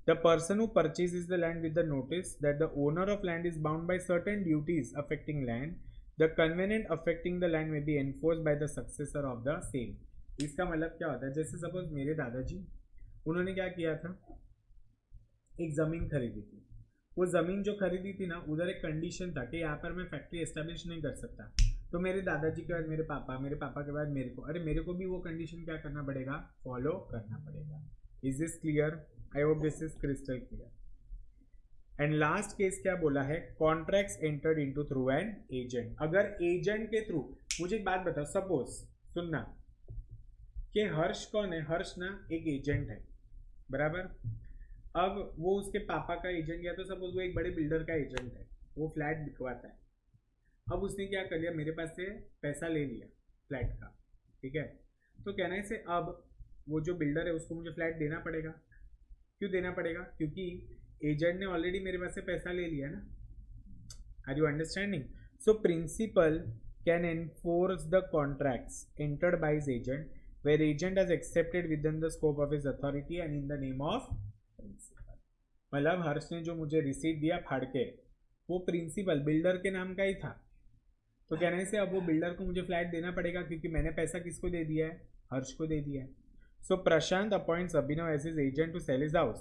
The person who purchases the land with the notice that the owner of land is bound by certain duties affecting land, the covenant affecting the land may be enforced by the successor of the same. इसका मतलब क्या होता है, जैसे suppose मेरे दादाजी, उन्होंने क्या किया था, एक जमीन खरीदी थी। वो जमीन जो खरीदी थी ना, उधर एक कंडीशन था कि यहाँ पर मैं फैक्ट्री एस्टेब्लिश नहीं कर सकता। तो मेरे दादाजी के बाद मेरे पापा के बाद मेरे को, अरे मेरे को भी वो कंडीशन क्या करना पड़ेगा, फॉलो करना पड़ेगा। Is this clear? I hope this is crystal clear. And last case क्या बोला है, contracts entered into through an agent. अगर एजेंट के थ्रू, मुझे एक बात बताओ, सपोज सुनना कि हर्ष कौन है, हर्ष ना एक एजेंट है, बराबर। अब वो उसके पापा का एजेंट, या तो सपोज वो एक बड़े बिल्डर का एजेंट है, वो फ्लैट बिकवाता है। अब उसने क्या कर लिया, मेरे पास से पैसा ले लिया फ्लैट का, ठीक है। तो कहने से अब वो जो बिल्डर है उसको मुझे फ्लैट देना पड़ेगा। क्यों देना पड़ेगा? क्योंकि एजेंट ने ऑलरेडी मेरे पास से पैसा ले लिया ना। Are you understanding? So principal can enforce the contracts entered by his agent where agent has accepted within the scope of his authority and in the name of principal. मतलब हर्ष ने जो मुझे रिसीट दिया फाड़ के, वो principal builder के नाम का ही था। तो कहने से अब वो बिल्डर को मुझे फ्लैट देना पड़ेगा, क्योंकि मैंने पैसा किसको दे दिया है, हर्ष को दे दिया है। So Prashant appoints Abhinav as his agent to sell his house.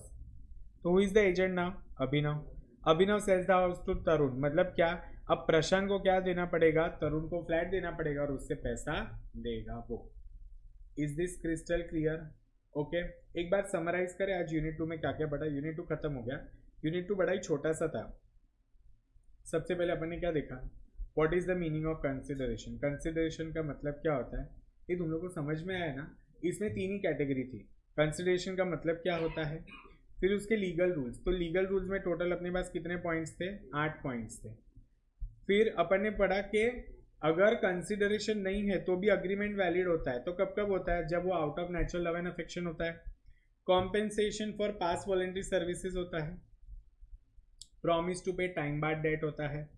तो who is the agent now? Abhinav. Abhinav sells the house to Tarun. मतलब क्या, अब प्रशांत को क्या देना पड़ेगा, तरुण को फ्लैट देना पड़ेगा और उससे पैसा देगा वो। Is this crystal clear? Okay, एक बार समराइज करें आज यूनिट 2 में क्या क्या पढ़ा। यूनिट 2 खत्म हो गया। यूनिट 2 बड़ा ही छोटा सा था। सबसे पहले अपन ने क्या देखा, what is the meaning of consideration. Consideration का मतलब क्या होता है, ये तुम लोग को समझ में आया ना। इसमें तीन ही कैटेगरी थी। कंसिडरेशन का मतलब क्या होता है, फिर उसके लीगल रूल्स। तो लीगल रूल्स में टोटल अपने पास कितने पॉइंट्स थे, 8 पॉइंट्स थे। फिर अपन ने पढ़ा कि अगर कंसिडरेशन नहीं है तो भी अग्रीमेंट वैलिड होता है। तो कब कब होता है, जब वो out of natural love and affection होता है, compensation for pass voluntary services होता है, प्रॉमिस टू पे टाइम बाद डेट होता है,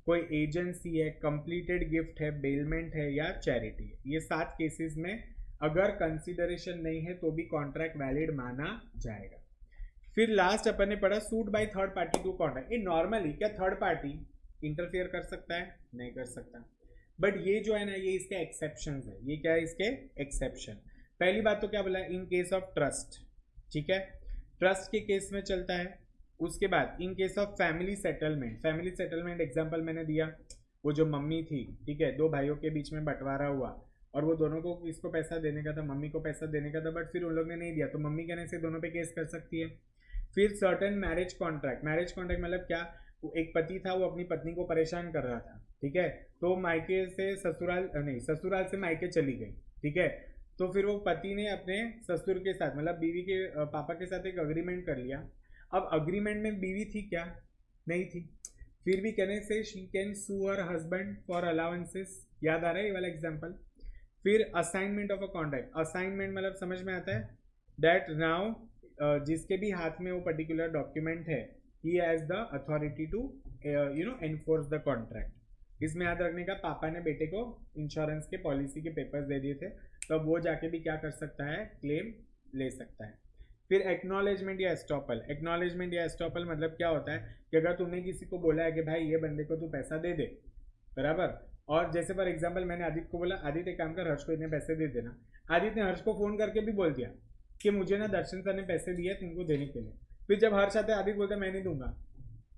कोई एजेंसी है, कंप्लीटेड गिफ्ट है, बेलमेंट है या चैरिटी है। ये 7 केसेस में अगर कंसिडरेशन नहीं है तो भी कॉन्ट्रैक्ट वैलिड माना जाएगा। फिर लास्ट अपन ने पढ़ा suit by third party to contract. ये नॉर्मली क्या थर्ड पार्टी इंटरफेयर कर सकता है, नहीं कर सकता, बट ये जो है ना ये इसके एक्सेप्शन है। ये क्या है, इसके एक्सेप्शन। पहली बात तो क्या बोला, इन केस ऑफ ट्रस्ट, ठीक है, ट्रस्ट के केस में चलता है। उसके बाद इन case of family settlement, family settlement example मैंने दिया, वो जो मम्मी थी, ठीक है, 2 भाइयों के बीच में बंटवारा हुआ और वो दोनों को इसको पैसा देने का था, मम्मी को पैसा देने का था, बट फिर उन लोग ने नहीं दिया, तो मम्मी कहने से दोनों पे केस कर सकती है। फिर certain marriage contract, marriage contract मतलब क्या, एक पति था, वो अपनी पत्नी को परेशान कर रहा था, ठीक है, तो मायके से ससुराल नहीं, ससुराल से मायके चली गई, ठीक है, तो फिर वो पति ने अपने ससुर के साथ मतलब बीवी के पापा के साथ एक अग्रीमेंट कर लिया। अब अग्रीमेंट में बीवी थी क्या, नहीं थी, फिर भी कहने से she can sue her husband for allowances. याद आ रहा है ये वाला एग्जांपल। फिर assignment of a contract, assignment मतलब समझ में आता है दैट नाउ जिसके भी हाथ में वो पर्टिकुलर डॉक्यूमेंट है, he has the authority to enforce the contract. इसमें याद रखने का, पापा ने बेटे को इंश्योरेंस के पॉलिसी के पेपर्स दे दिए थे, तो अब वो जाके भी क्या कर सकता है, क्लेम ले सकता है। फिर एक्नॉलेजमेंट या एस्टॉपल, एक्नॉलेजमेंट या एस्टॉपल मतलब क्या होता है कि अगर तुमने किसी को बोला है कि भाई ये बंदे को तू पैसा दे दे, बराबर, और जैसे फॉर एग्जांपल मैंने आदित्य को बोला, आदित्य एक काम कर, हर्ष को इतने पैसे दे देना। आदित्य ने हर्ष को फोन करके भी बोल दिया कि मुझे ना दर्शन सर ने पैसे दिए तुमको देने के लिए। फिर जब हर्ष आता है, आदित्य बोलता है मैं नहीं दूंगा,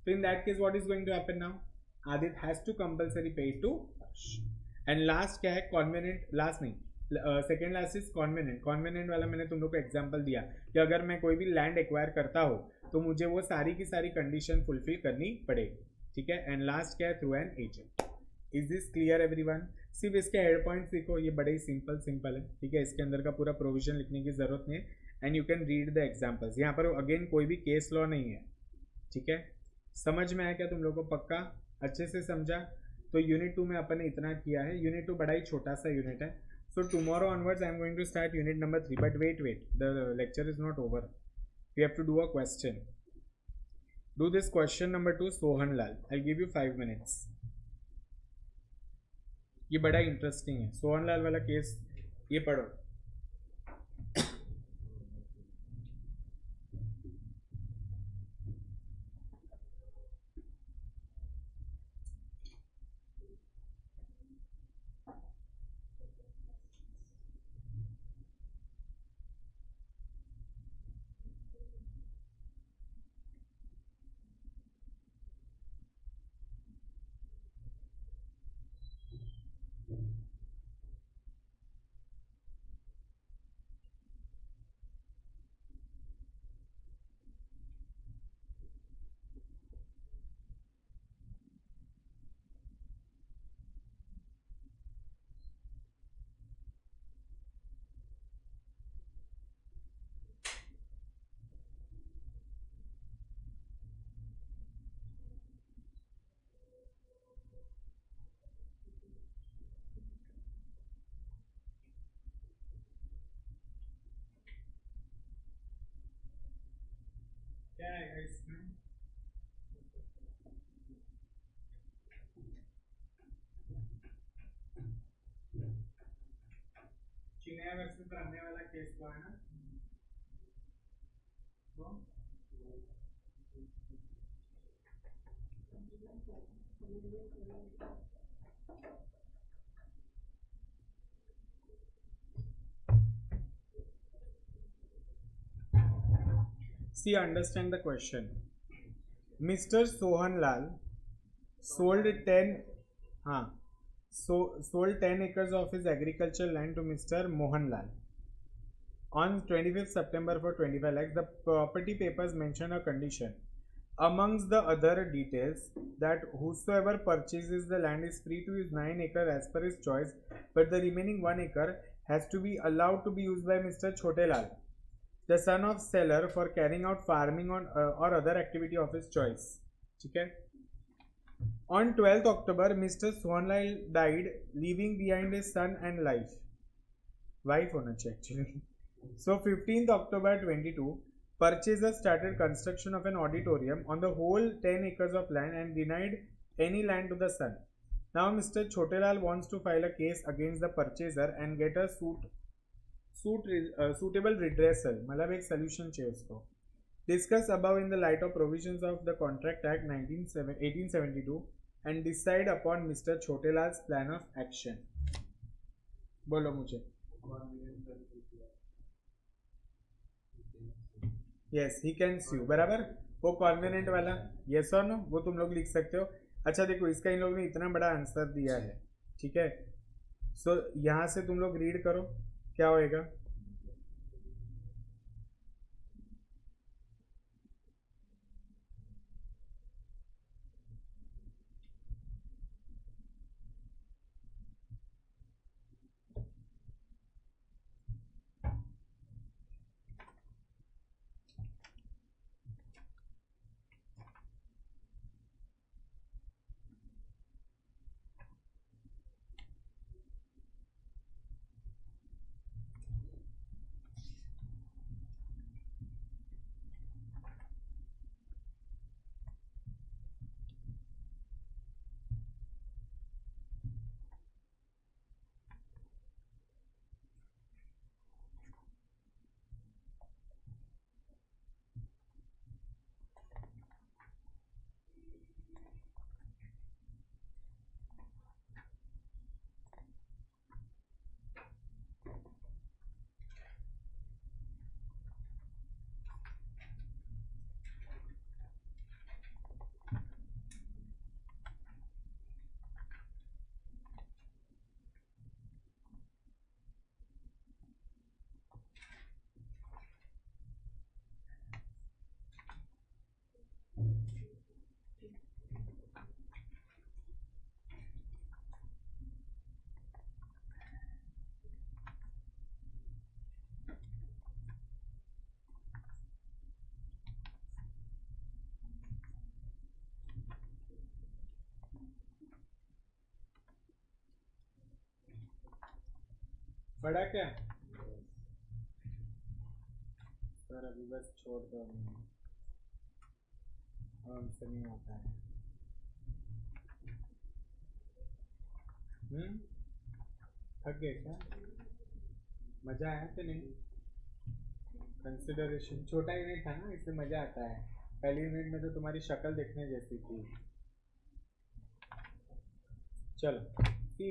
तो in that case what is going to happen now, Aditya has to compulsory pay to Harsh. And last क्या है, कॉन्वेनेंट, लास्ट नहीं, second last is covenant. Covenant वाला मैंने तुम लोग को एग्जांपल दिया कि अगर मैं कोई भी लैंड एक्वायर करता हूँ तो मुझे वो सारी की सारी कंडीशन फुलफिल करनी पड़ेगी, ठीक है। एंड लास्ट क्या है, through an agent. Is this clear everyone? सिर्फ इसके हेड पॉइंट्स लिखो, ये बड़े ही सिंपल है, ठीक है, इसके अंदर का पूरा प्रोविजन लिखने की जरूरत नहीं है। And you can read the examples. यहाँ पर अगेन कोई भी केस लॉ नहीं है, ठीक है। समझ में आया क्या तुम लोग को? पक्का अच्छे से समझा? तो यूनिट 2 में अपन ने इतना किया है। यूनिट 2 बड़ा ही छोटा सा यूनिट है। So tomorrow onwards I am going to start unit number 3. But wait, the lecture is not over. We have to do a question. Do this question number 2, Sohan Lal. I'll give you 5 minutes. ये बड़ा interesting है, सोहन लाल वाला case, ये पढ़ो। क्या है इसमें? चिन्या versus अन्य वाला केस हुआ है ना, तो see, understand the question. Mr. Sohan Lal sold 10 sold 10 acres of his agricultural land to Mr. Mohan Lal on 25th September for 25 lakhs. The property papers mention a condition. amongst the other details that whosoever purchases the land is free to use 9 acres as per his choice, but the remaining 1 acre has to be allowed to be used by Mr. Chotelal, the son of seller, for carrying out farming on or other activity of his choice. ठीक है. On 12th October, Mr. Swanlal died, leaving behind his son and wife होना चाहिए actually. So 15th October 22, purchaser started construction of an auditorium on the whole 10 acres of land and denied any land to the son. Now Mr. Chotelal wants to file a case against the purchaser and get a suitable redressal. मतलब एक solution चाहिए उसको. Discuss above in the light of provisions of the Contract Act 1872 and decide upon Mr. Chotelal's plan of action. बोलो मुझे. Yes, he can sue. बराबर. वो कॉन्वेनेंट वाला yes और no वो तुम लोग लिख सकते हो. अच्छा देखो इसका इन लोगों ने इतना बड़ा आंसर दिया है. ठीक है. सो यहाँ से तुम लोग रीड करो क्या होएगा. पढ़ा क्या सर. अभी बस छोड़ दो. हमसे नहीं होता है. थक गए क्या. मजा आया कि नहीं. कंसिडरेशन छोटा यूनिट था ना इससे मजा आता है. पहले यूनिट में तो तुम्हारी शक्ल देखने जैसी थी. चलो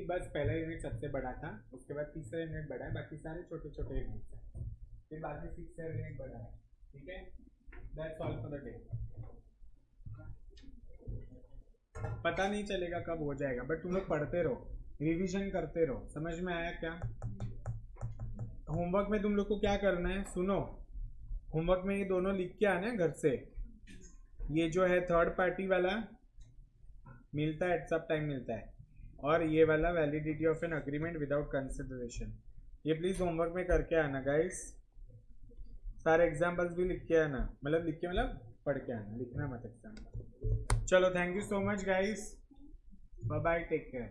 बस पहला यूनिट सबसे बड़ा था. उसके बाद तीसरा यूनिट बड़ा है. बाकी सारे छोटे छोटे यूनिट हैं. फिर बाद में 6 यूनिट बड़ा है. ठीक है. That's all for the day. पता नहीं चलेगा कब हो जाएगा बट तुम लोग पढ़ते रहो, रिवीजन करते रहो. समझ में आया क्या. होमवर्क में तुम लोग को क्या करना है सुनो. होमवर्क में ये दोनों लिख के आना है घर से. ये जो है थर्ड पार्टी वाला मिलता है सब टाइम मिलता है और ये वाला validity of an agreement without consideration. ये प्लीज होमवर्क में करके आना गाइस. सारे एग्जाम्पल्स भी लिख के आना. मतलब लिख के मतलब पढ़ के आना. लिखना मत एग्जाम्पल. चलो thank you so much guys. Bye bye. Take care.